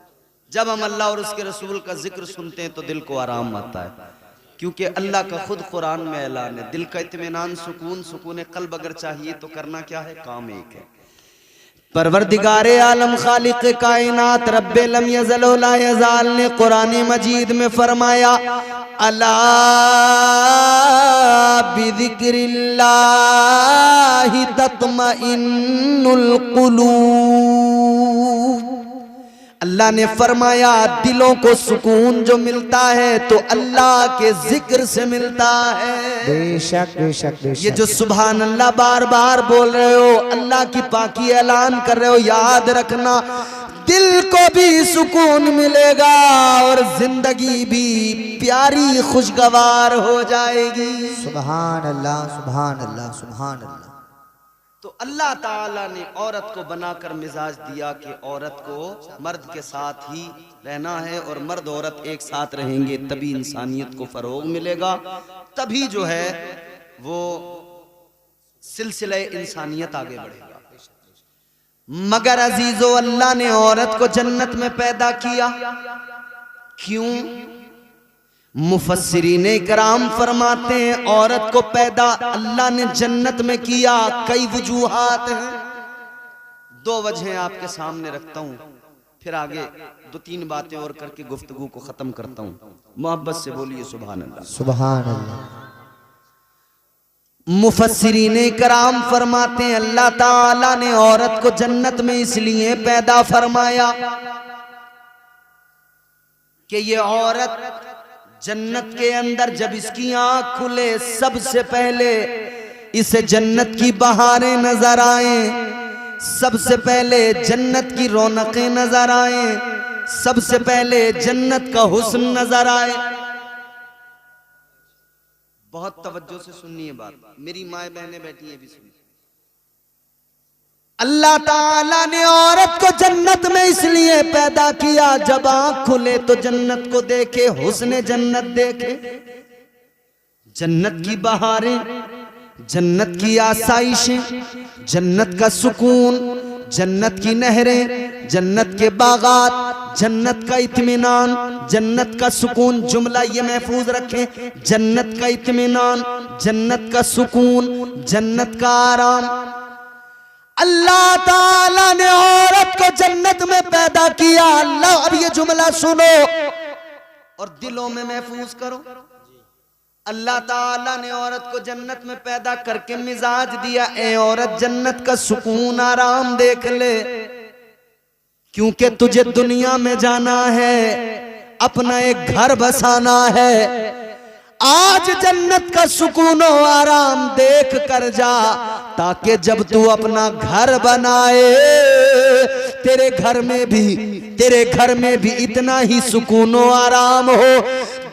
जब हम अल्लाह और उसके रसूल का जिक्र सुनते हैं तो दिल को आराम आता है, क्योंकि अल्लाह का खुद कुरान में ऐलान है, दिल का इत्मीनान, सुकून, सुकून कल्ब अगर चाहिए तो करना क्या है, काम एक है। परवरदिगारे आलम खालिक कायनात रब्बे लम यज़ल व ला यज़ाल ने कुरान मजीद में फरमाया, अला बिज़िक्रिल्लाहि तत्मइन्नुल कुलूब। अल्लाह ने फरमाया दिलों को सुकून जो मिलता है तो अल्लाह के जिक्र से मिलता है। बेशक बेशक बेशक। ये जो सुभान अल्लाह बार बार बोल रहे हो, अल्लाह की पाकी ऐलान कर रहे हो, याद रखना दिल को भी सुकून मिलेगा और जिंदगी भी प्यारी खुशगवार हो जाएगी। सुभान अल्लाह सुभान अल्लाह सुभान अल्लाह। तो अल्लाह ताला ने औरत को बनाकर मिजाज दिया कि औरत को मर्द के साथ ही रहना है और मर्द औरत एक साथ रहेंगे, तभी इंसानियत को फरोग मिलेगा, तभी जो है वो सिलसिले इंसानियत आगे बढ़ेगा। मगर अजीजो अल्लाह ने औरत को जन्नत में पैदा किया, क्यों? मुफस्सिरीन इकराम फरमाते हैं औरत को पैदा अल्लाह ने जन्नत में किया, कई वजूहात हैं। दो वजहें आपके सामने रखता हूं, फिर आगे दो तीन बातें और करके गुफ्तगू को खत्म करता हूं। मोहब्बत से बोलिए सुभान अल्लाह सुभान अल्लाह। मुफस्सिरीन इकराम फरमाते हैं अल्लाह ताला ने औरत को जन्नत में इसलिए पैदा फरमाया कि ये औरत जन्नत के अंदर जब इसकी आंख खुले सबसे पहले इसे जन्नत की बहारें नजर आए, सबसे पहले जन्नत की रौनकें नजर आए, सबसे पहले जन्नत का हुस्न नजर आए। बहुत तवज्जो से सुनिए बात, मेरी माए बहनें बैठी हैं भी सुनिए। अल्लाह ताला ने औरत को जन्नत में इसलिए पैदा किया जब आंख खुले तो जन्नत को देखे, हुस्ने जन्नत देखे, जन्नत की बहारें, जन्नत की आसाइशें, जन्नत का सुकून, जन्नत की नहरें, जन्नत के बागात, जन्नत का इत्मीनान, जन्नत का सुकून। जुमला ये महफूज रखें, जन्नत का इत्मीनान, जन्नत का सुकून, जन्नत का आराम। अल्लाह ताला ने औरत को जन्नत में पैदा किया। अल्लाह, अब ये जुमला सुनो और दिलों में महफूज करो। अल्लाह ताला ने औरत को जन्नत में पैदा करके मिजाज दिया, ए औरत जन्नत का सुकून आराम देख ले, क्योंकि तुझे दुनिया में जाना है, अपना एक घर बसाना है। आज जन्नत का सुकून और आराम देख कर जा, ताकि जब तू अपना घर बनाए तेरे घर में भी इतना ही सुकून और आराम हो।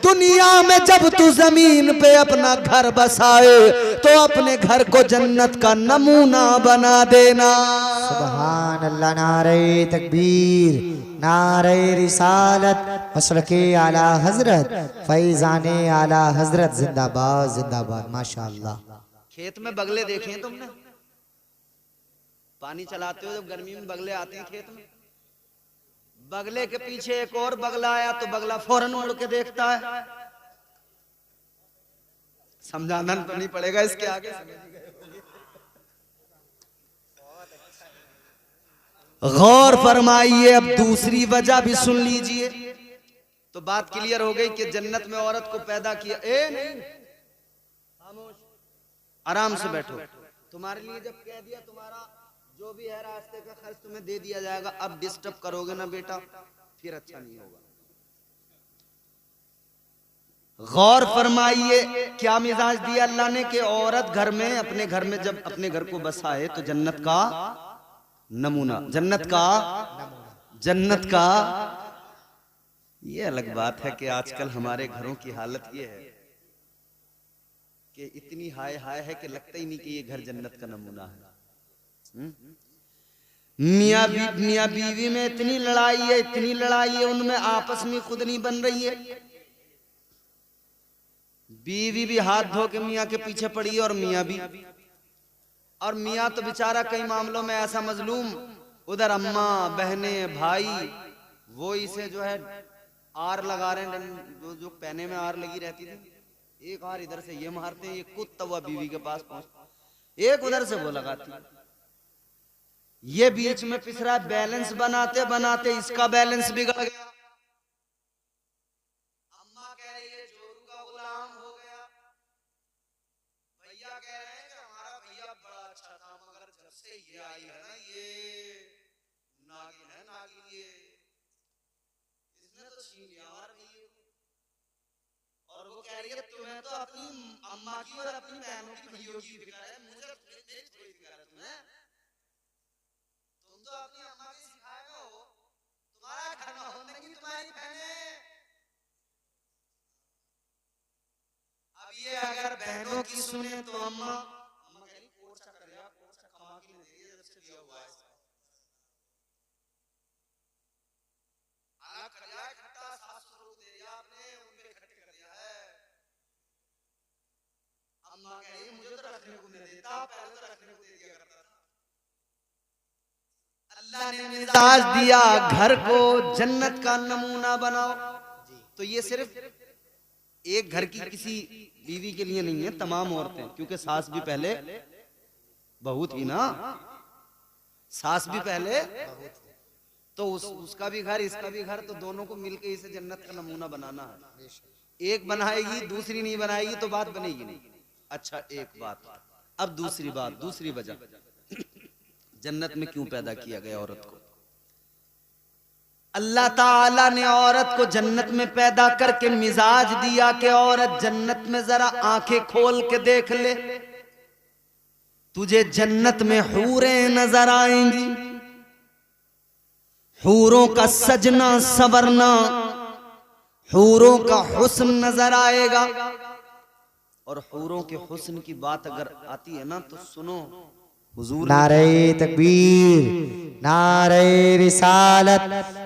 दुनिया में जब तू जमीन पे अपना घर बसाए तो अपने घर को जन्नत का नमूना बना देना। सुभान अल्लाह। नारे तकबीर, नारे रिसालत, मसलके आला हजरत, फैज़ाने आला हजरत। जिंदाबाद जिंदाबाद। माशाअल्लाह। खेत में बगले देखे हैं तुमने? पानी चलाते हो जब गर्मी में बगले आते हैं खेत में, बगले के पीछे एक और बगला आया तो बगला फौरन उड़ के देखता है। समझाना तो नहीं पड़ेगा इसके आगे। गौर फरमाइए, अब दूसरी वजह भी सुन लीजिए तो बात क्लियर हो गई कि जन्नत में औरत को पैदा किया। नहीं, खामोश, आराम से बैठो। तुम्हारे लिए जब कह दिया तुम्हारा जो भी है रास्ते का खर्च तुम्हें दे दिया जाएगा, अब डिस्टर्ब करोगे ना बेटा फिर अच्छा नहीं होगा। गौर फरमाइए क्या मिजाज दिया अल्लाह ने कि औरत घर में अपने घर में जब अपने घर को बसाए तो जन्नत का नमूना, जन्नत का। ये अलग बात है कि आजकल हमारे घरों की हालत ये है कि इतनी हाय हाय है कि लगता ही नहीं कि ये घर जन्नत का नमूना है। मियां बीवी में इतनी लड़ाई है, उनमें आपस में खुद नहीं बन रही है। बीवी भी हाथ धो के मियां के पीछे पड़ी है और मियां भी, और मियां तो बेचारा कई मामलों में ऐसा मजलूम, उधर अम्मा बहने भाई वो इसे जो है आर लगा रहे हैं, जो पहने में आर लगी रहती थी, एक आर इधर से ये मारते हैं, ये कुत्ता हुआ बीवी के पास पहुंच, एक उधर से वो लगाती, ये बीच में पिसरा, बैलेंस बनाते बनाते इसका बैलेंस बिगड़ गया। अम्मा कह रही है जोरू का गुलाम हो गया, भैया कह रहे हैं कि हमारा भैया बड़ा अच्छा था, मगर जब से ये आई है ना, ये नागिन है, नागिन, ये इसने तो छीन लिया हमारे भैया। और वो कह रही है तुम्हें तो अपनी अम्मा की और अपनी बहनों की भैयों की फिक्र है, मुझे थोड़ी फिक्र है तुम्हें। तुम तो अपनी अम्मा की सिखाए हो, तुम्हारा घर में होने की तुम्हारी बहनें। अब ये अगर बहनों की सुने तो अम्मा कह रही कोर्सा करेगा, कोर्सा कमा के नहीं देगी जब से दिया हुआ है, अलग कर दिया इकट्ठा, 700 रुपये दे दिया आपने, उनके इकट्ठे कर दिया है। अम्मा कह रही मुझे तो रखने को नहीं देता, पहले तो रखने को दे दिया करता था। अल्लाह ने मिजाज दिया घर को जन्नत का नमूना बनाओ, तो ये सिर्फ एक घर की किसी बीवी के लिए नहीं है, तमाम औरतें, क्योंकि सास भी पहले बहू थी ना, सास भी पहले, तो उसका भी घर इसका भी घर, तो दोनों को मिलकर इसे जन्नत का नमूना बनाना है। एक बनाएगी दूसरी नहीं बनाएगी तो बात बनेगी नहीं। अच्छा एक बात, अब दूसरी बात, दूसरी वजह जन्नत में क्यों पैदा किया गया औरत को। अल्लाह ताला ने औरत को जन्नत में पैदा करके मिजाज दिया कि औरत जन्नत में जरा आंखें खोल के देख ले, तुझे जन्नत में हूरें नजर आएंगी, हूरों का सजना संवरना, हूरों का हुस्न नजर आएगा। और हूरों के हुस्न की बात अगर आती है ना तो सुनो, हुजूर नारे तकबीर, नारे रिसालत,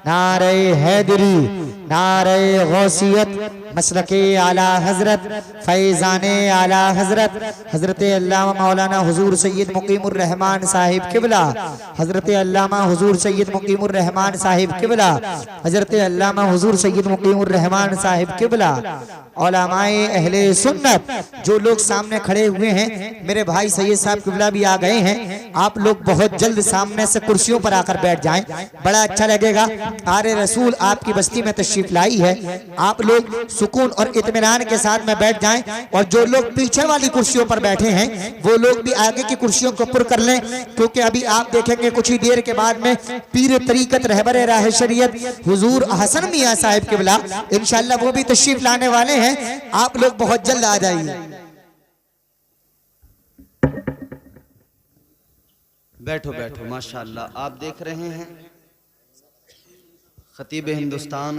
नारे हैदरी, नारे गौसियत, मसलके आला हजरत, फैजाने आला हजरत, हजरत अल्लामा मौलाना हुजूर सैयद मुकीमुर रहमान साहिब किबला, हजरत अल्लामा हुजूर सैयद मुकीमुर रहमान साहिब किबला, हजरत अल्लामा हुजूर सैयद मुकीमुर रहमान साहिब किबला, उलमाए अहले सुन्नत जो लोग सामने खड़े हुए हैं, मेरे भाई सैयद साहब किबला भी आ गए हैं, आप लोग बहुत जल्द सामने से कुर्सियों पर आकर बैठ जाएं, बड़ा अच्छा लगेगा। आरे रसूल आपकी बस्ती में तशरीफ लाई है, आप लोग सुकून और इत्मीनान के साथ में बैठ जाएं, और जो लोग पीछे वाली कुर्सियों पर बैठे हैं वो लोग भी आगे की कुर्सियों को पुर कर लें, क्योंकि अभी आप देखेंगे कुछ ही देर के बाद में पीर तरीकत रहबर राह शरीयत हुजूर हसन मियां साहिब किबला इंशाअल्लाह वो भी तशरीफ लाने वाले हैं, आप लोग बहुत जल्द आ जाइए। बैठो बैठो, माशाअल्लाह। आप देख रहे हैं खतीब हिंदुस्तान,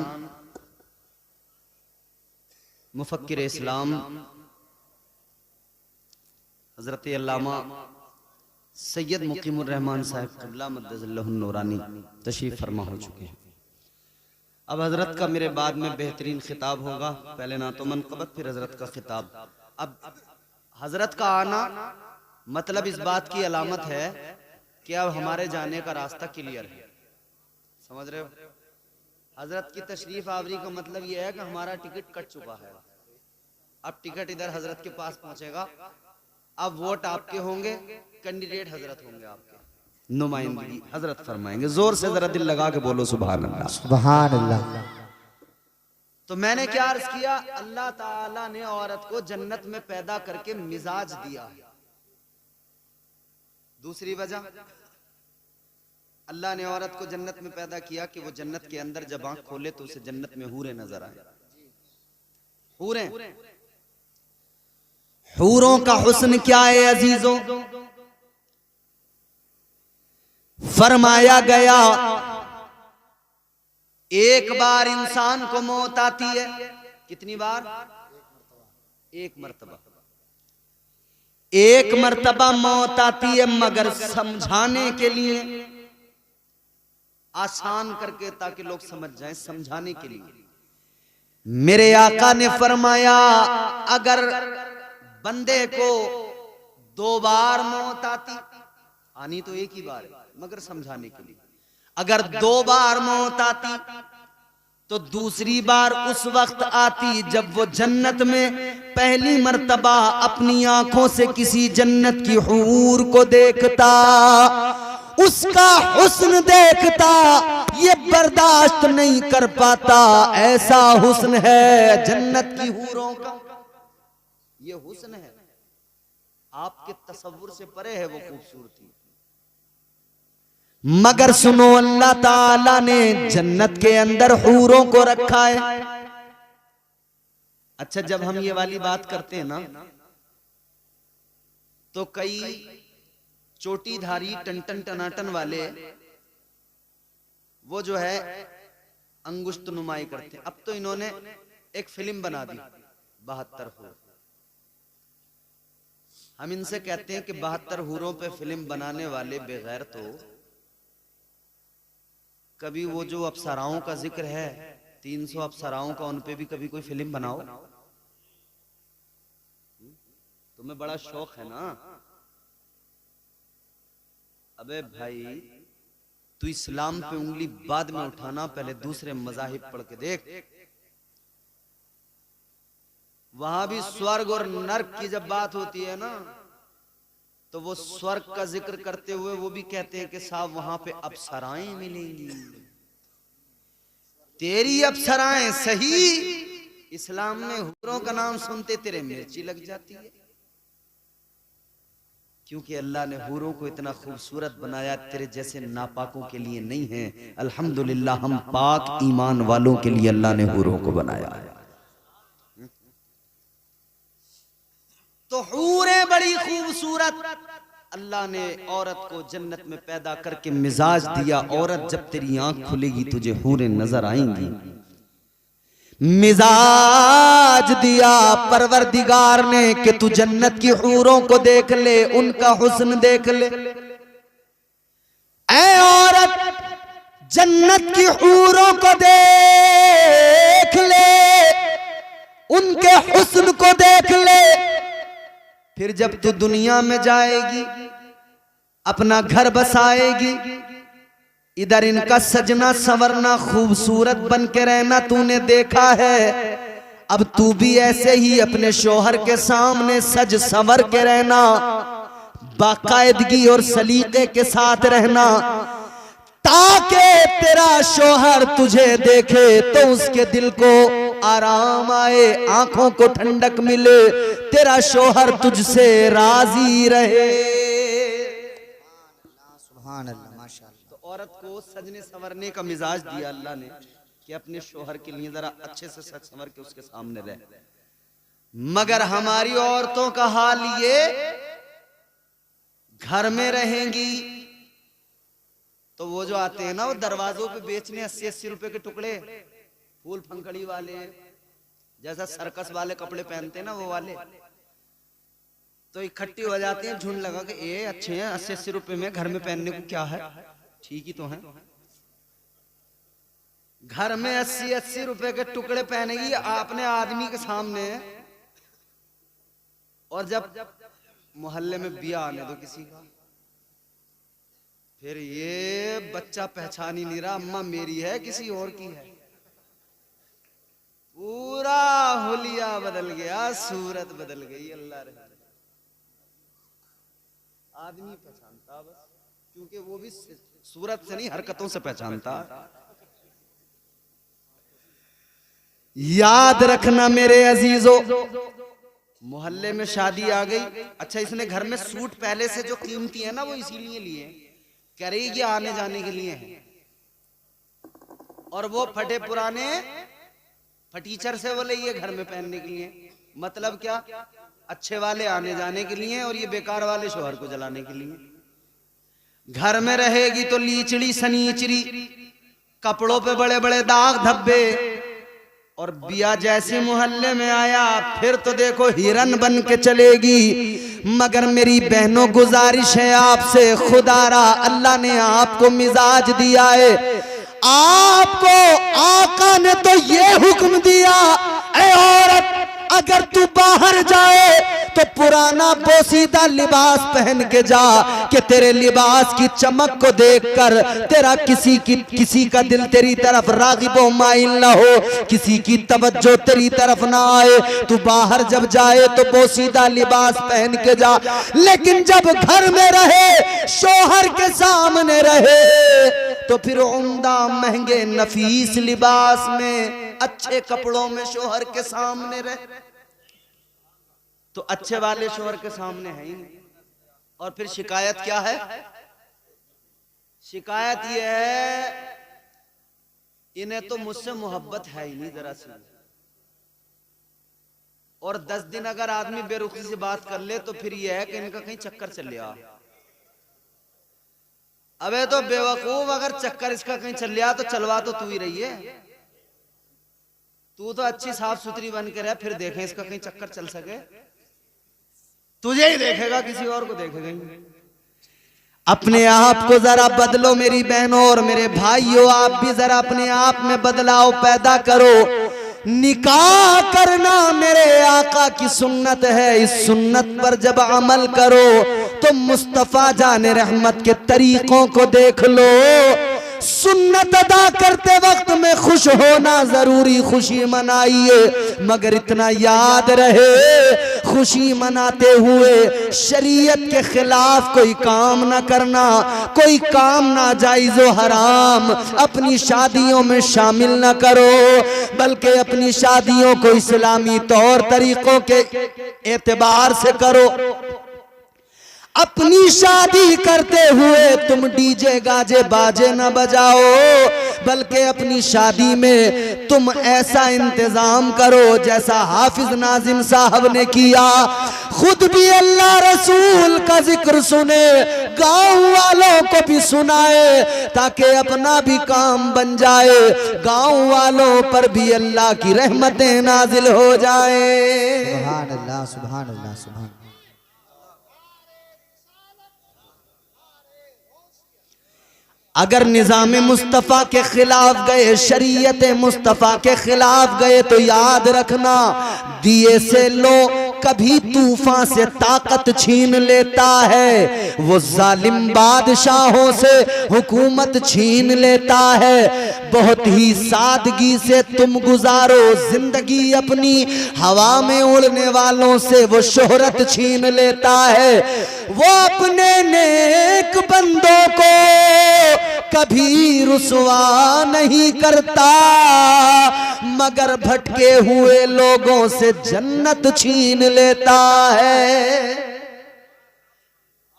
मुफक्किर इस्लाम हजरत अल्लामा सैयद मुकीमुर रहमान साहिब क़िबला मद्दज़ल्लहु नूरानी तशरीफ फरमा हो चुके हैं। अब हजरत का मेरे बाद में बेहतरीन खिताब होगा, पहले ना तो मनक़बत फिर हजरत का खिताब। अब हजरत का आना मतलब इस बात की अलामत है कि अब हमारे जाने का रास्ता क्लियर है, समझ रहे हो। हजरत की तशरीफ आवरी का मतलब यह है कि हमारा टिकट कट चुका है, अब टिकट इधर हजरत के पास पहुंचेगा, अब वोट आपके होंगे, कैंडिडेट हजरत होंगे, आपके नुमाइंदगी हजरत फरमाएंगे। जोर से जरा दिल लगा के बोलो सुभान अल्लाह, सुभान अल्लाह। तो मैंने क्या अर्ज किया, अल्लाह ताला ने औरत को जन्नत में पैदा करके मिजाज दिया है। दूसरी वजह, अल्लाह ने औरत को जन्नत में पैदा किया कि वो जन्नत के अंदर जब आंख खोले तो उसे जन्नत में हूरें नजर आए। हूरें, हूरों का हुस्न क्या है अजीजों? फरमाया गया एक बार इंसान को मौत आती है। कितनी बार? एक मर्तबा। एक मर्तबा मौत आती है, मगर समझाने के लिए, आसान करके ताकि लोग समझ जाएं, समझाने के लिए मेरे आका ने फरमाया अगर बंदे को 2 बार मौत आनी तो एक ही बार है, मगर समझाने के लिए, अगर 2 बार मौत आती तो दूसरी बार उस वक्त आती जब वो जन्नत में पहली मर्तबा अपनी आंखों से किसी जन्नत की हूर को देखता, उसका हुस्न देखता, ये बर्दाश्त नहीं कर पाता। ऐसा हुस्न है जन्नत की हूरों का, ये हुस्न है, आपके तसव्वुर से परे है वो खूबसूरती। मगर सुनो, अल्लाह ताला ने जन्नत के अंदर हूरों को रखा है। अच्छा, जब हम ये वाली बात करते हैं ना, तो कई चोटीधारी टन टनाटन वाले वो जो है अंगुष्ठ नुमाई करते हैं। अब तो इन्होंने एक फिल्म बना दी 72 हूर। हम इनसे कहते हैं कि 72 हूरों पे फिल्म बनाने वाले बेगैर, तो कभी वो जो अप्सराओं का जिक्र है 300 अप्सराओं का, उन पे भी कभी कोई फिल्म बनाओ। तुम्हें बड़ा शौक है ना? अबे भाई, तू इस्लाम पे उंगली बाद में उठाना, पहले दूसरे मजाहिब पढ़ के देख। वहां भी स्वर्ग और नर्क की जब बात होती है ना, तो वो स्वर्ग का जिक्र करते हुए वो भी कहते हैं कि साहब वहां पे अप्सराएं मिलेंगी। तेरी अप्सराएं सही, इस्लाम में हूरों का नाम सुनते तेरे मिर्ची लग जाती है, क्योंकि अल्लाह ने हूरों को इतना खूबसूरत बनाया, तेरे जैसे नापाकों के लिए नहीं है। अल्हम्दुलिल्लाह, हम पाक ईमान वालों के लिए अल्लाह ने हूरों को बनाया है। तो हूरें बड़ी खूबसूरत, अल्लाह ने औरत को जन्नत में पैदा करके मिजाज दिया। औरत, जब तेरी आंख खुलेगी तुझे हूरें नजर आएंगी। मिजाज दिया परवरदिगार ने कि तू जन्नत की हूरों को देख ले, उनका हुस्न देख ले। ऐ औरत, जन्नत की हूरों को देख ले, उनके हुस्न को देख ले। फिर जब तू दुनिया में जाएगी, अपना घर बसाएगी, इधर इनका सजना संवरना, खूबसूरत बन के रहना तूने देखा है। अब तू भी ऐसे ही अपने शोहर के सामने सज संवर के रहना, बाकायदगी और सलीके के साथ रहना, ताकि तेरा शोहर तुझे देखे तो उसके दिल को आराम आए, आंखों को ठंडक मिले, तेरा शोहर तुझसे राजी रहे। सुभान अल्लाह, माशाअल्लाह। तो औरत को सजने संवरने का मिजाज दिया अल्लाह ने कि अपने शोहर के लिए जरा अच्छे से सज संवर के उसके सामने रहे। मगर हमारी औरतों का हाल ये, घर में रहेंगी तो वो जो आते हैं ना, वो दरवाजों पे बेचने 80-80 रुपए के टुकड़े, फूल फंकड़ी वाले, जैसा सर्कस वाले कपड़े पहनते हैं ना वो वाले, तो इकट्ठी हो जाती हैं झुंड लगा के, ये अच्छे हैं 80-80 रुपए में, घर में पहनने को क्या है, ठीक ही तो है। घर में 80-80 रुपए के टुकड़े पहनेगी आपने आदमी के सामने, और जब मोहल्ले में बिया आने दो किसी का, फिर ये बच्चा पहचान ही नहीं रहा अम्मा मेरी है किसी और की है। पूरा हुलिया बदल गया, सूरत बदल गई। अल्लाह रहे, आदमी पहचानता बस, क्योंकि वो भी सूरत से नहीं हरकतों से पहचानता। याद रखना मेरे अजीजों, मोहल्ले में शादी आ गई, अच्छा इसने घर में सूट पहले से जो कीमती है ना वो इसीलिए लिए, कह रही कि आने जाने के लिए है, और वो फटे पुराने फटीचर से बोले ये घर में पहनने के लिए, मतलब क्या, अच्छे वाले आने जाने के लिए और ये बेकार वाले शोहर को जलाने के लिए। घर में रहेगी तो लीचड़ी सनीचरी, कपड़ों पे बड़े बड़े दाग धब्बे, और बिया जैसे मोहल्ले में आया फिर तो देखो हिरन बन के चलेगी। मगर मेरी बहनों गुजारिश है आपसे, खुदारा अल्लाह ने आपको मिजाज दिया है, आपको आका ने तो ये हुक्म दिया, ऐ औरत अगर तू बाहर जाए तो पुराना बोसीदा लिबास पहन के जा कि तेरे लिबास की चमक को देखकर तेरा किसी का दिल तेरी तरफ रागिबो माइल ना हो, किसी की तवज्जो तेरी तरफ ना आए। तू बाहर जब जाए तो बोसीदा लिबास पहन के जा, लेकिन जब घर में रहे, शोहर के सामने रहे, तो फिर उम्दा महंगे नफीस लिबास में, अच्छे कपड़ों में शोहर के सामने रहे। तो अच्छे वाले शोहर के सामने है ही नहीं। और फिर शिकायत क्या है? शिकायत यह है इन्हें तो मुझसे मोहब्बत है ही नहीं जरा सी। और 10 दिन अगर आदमी बेरुखी से बात कर ले तो फिर यह है कि इनका कहीं चक्कर चल गया। अबे तो बेवकूफ, अगर चक्कर इसका कहीं चल गया तो चलवा तो तू ही रही है। तू तो अच्छी साफ सुथरी बन के रह, फिर देखें इसका कहीं चक्कर चल सके। तुझे ही देखेगा, किसी और को देखेगा ही। अपने आप को जरा बदलो मेरी बहनों और मेरे भाइयों, आप भी जरा अपने आप में बदलाव पैदा करो। निकाह करना मेरे आका की सुन्नत है, इस सुन्नत पर जब अमल करो तो मुस्तफा जाने रहमत के तरीकों को देख लो। सुन्नत अदा करते वक्त में खुश होना जरूरी, खुशी मनाइए, मगर इतना याद रहे खुशी मनाते हुए शरीयत के खिलाफ कोई काम ना करना, कोई काम नाजायज़ हराम अपनी शादियों में शामिल ना करो, बल्कि अपनी शादियों को इस्लामी तौर तरीकों के एतबार से करो। अपनी शादी करते हुए तुम डीजे गाजे बाजे न बजाओ, बल्कि अपनी शादी में तुम ऐसा इंतजाम करो जैसा हाफिज नाजिम साहब ने किया। खुद भी अल्लाह रसूल का जिक्र सुने, गांव वालों को भी सुनाए, ताकि अपना भी काम बन जाए, गांव वालों पर भी अल्लाह की रहमतें नाजिल हो जाए। सुभान अल्लाह, सुभान अल्लाह, सुभान। अगर निज़ाम मुस्तफ़ा के खिलाफ गए, शरीयत मुस्तफ़ा के खिलाफ गए तो याद रखना, दिए से लो कभी तूफान से ताकत छीन लेता है, वो जालिम बादशाहों से हुकूमत छीन लेता है। बहुत ही सादगी से तुम गुजारो जिंदगी अपनी, हवा में उड़ने वालों से वो शोहरत छीन लेता है। वो अपने नेक बंदों को कभी रुसवा नहीं करता, मगर भटके हुए लोगों से जन्नत छीन लेता है।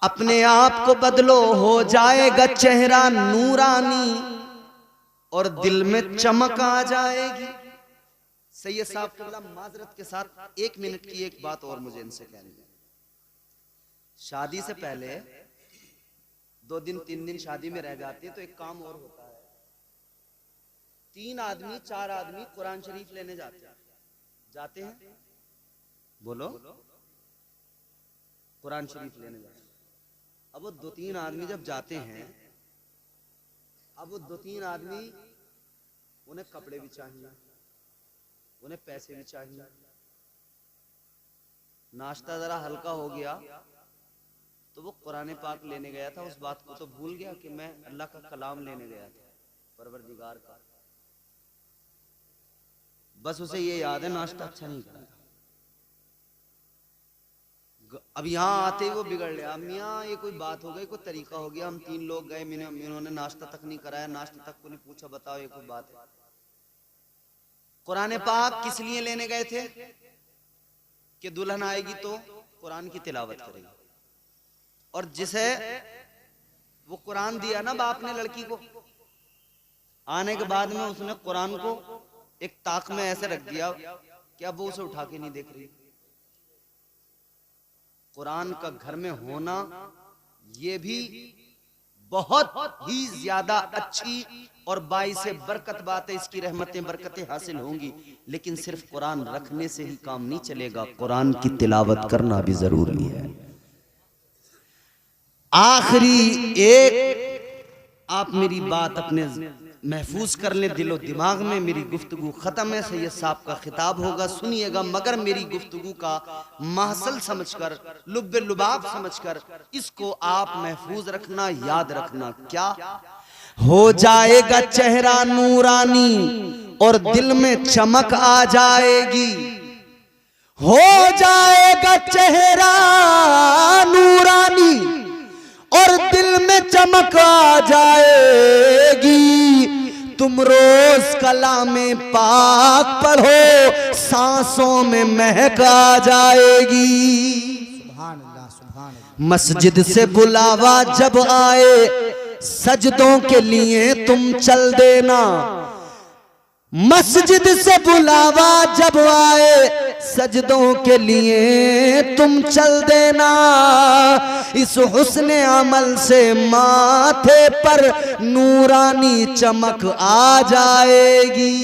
अपने आप को बदलो, हो जाएगा चेहरा नूरानी और दिल में चमक आ जाएगी। सैयद साहब किबला माजरत के साथ 1 मिनट की एक बात और मुझे इनसे कहनी है। शादी से पहले 2 दिन 3 दिन शादी में रह जाते हैं तो एक काम और होता है। 3 आदमी 4 आदमी कुरान शरीफ लेने जाते हैं, बोलो, कुरान शरीफ लेने जाते हैं। अब वो 2-3 आदमी जब जाते हैं, अब वो 2-3 आदमी, उन्हें कपड़े भी चाहिए, उन्हें पैसे भी चाहिए, नाश्ता जरा हल्का हो गया तो वो कुरान पाक लेने गया था, उस बात को तो भूल गया कि मैं अल्लाह का कलाम लेने गया था, परवरदिगार का। बस उसे ये याद है नाश्ता अच्छा नहीं करा। अब यहाँ आते ही वो बिगड़ गया। मियाँ ये कोई बात हो गई, कोई तरीका हो गया, हम 3 लोग गए, इन्होंने नाश्ता तक नहीं कराया, नाश्ता तक को नहीं पूछा, बताओ ये कोई बात है? कुरान पाक किस लिए लेने गए थे? कि दुल्हन आएगी तो कुरान की तिलावत करेगी, और जिसे वो कुरान दिया ना बाप ने लड़की को, आने के बाद में उसने कुरान को एक ताक में ऐसे रख दिया कि अब वो उसे उठा के नहीं देख रही। कुरान का घर में होना ये भी बहुत ही ज्यादा अच्छी और बाइसे बरकत बात है। इसकी रहमतें बरकतें हासिल होंगी, लेकिन सिर्फ कुरान रखने से ही काम नहीं चलेगा, कुरान की तिलावत करना भी जरूरी है। आखिरी एक आप मेरी बात अपने महफूज कर लें दिलो दिमाग में। मेरी गुफ्तगू खत्म है, सैयद साहब का खिताब होगा, सुनिएगा, मगर मेरी गुफ्तगू का महसल समझकर, लुब्बे लुबाब समझकर इसको आप महफूज रखना, याद रखना। क्या हो जाएगा चेहरा नूरानी और दिल में चमक आ जाएगी। हो जाएगा चेहरा नूरानी और दिल में चमक आ जाएगी। तुम रोज कलामे पाक पढ़ो, सांसों में महक आ जाएगी। सुभान अल्लाह, सुभान अल्लाह। मस्जिद से बुलावा जब आए सजदों के लिए तुम चल देना। मस्जिद से बुलावा जब आए सजदों के लिए तुम चल देना। इस हुस्ने अमल से माथे पर नूरानी चमक आ जाएगी।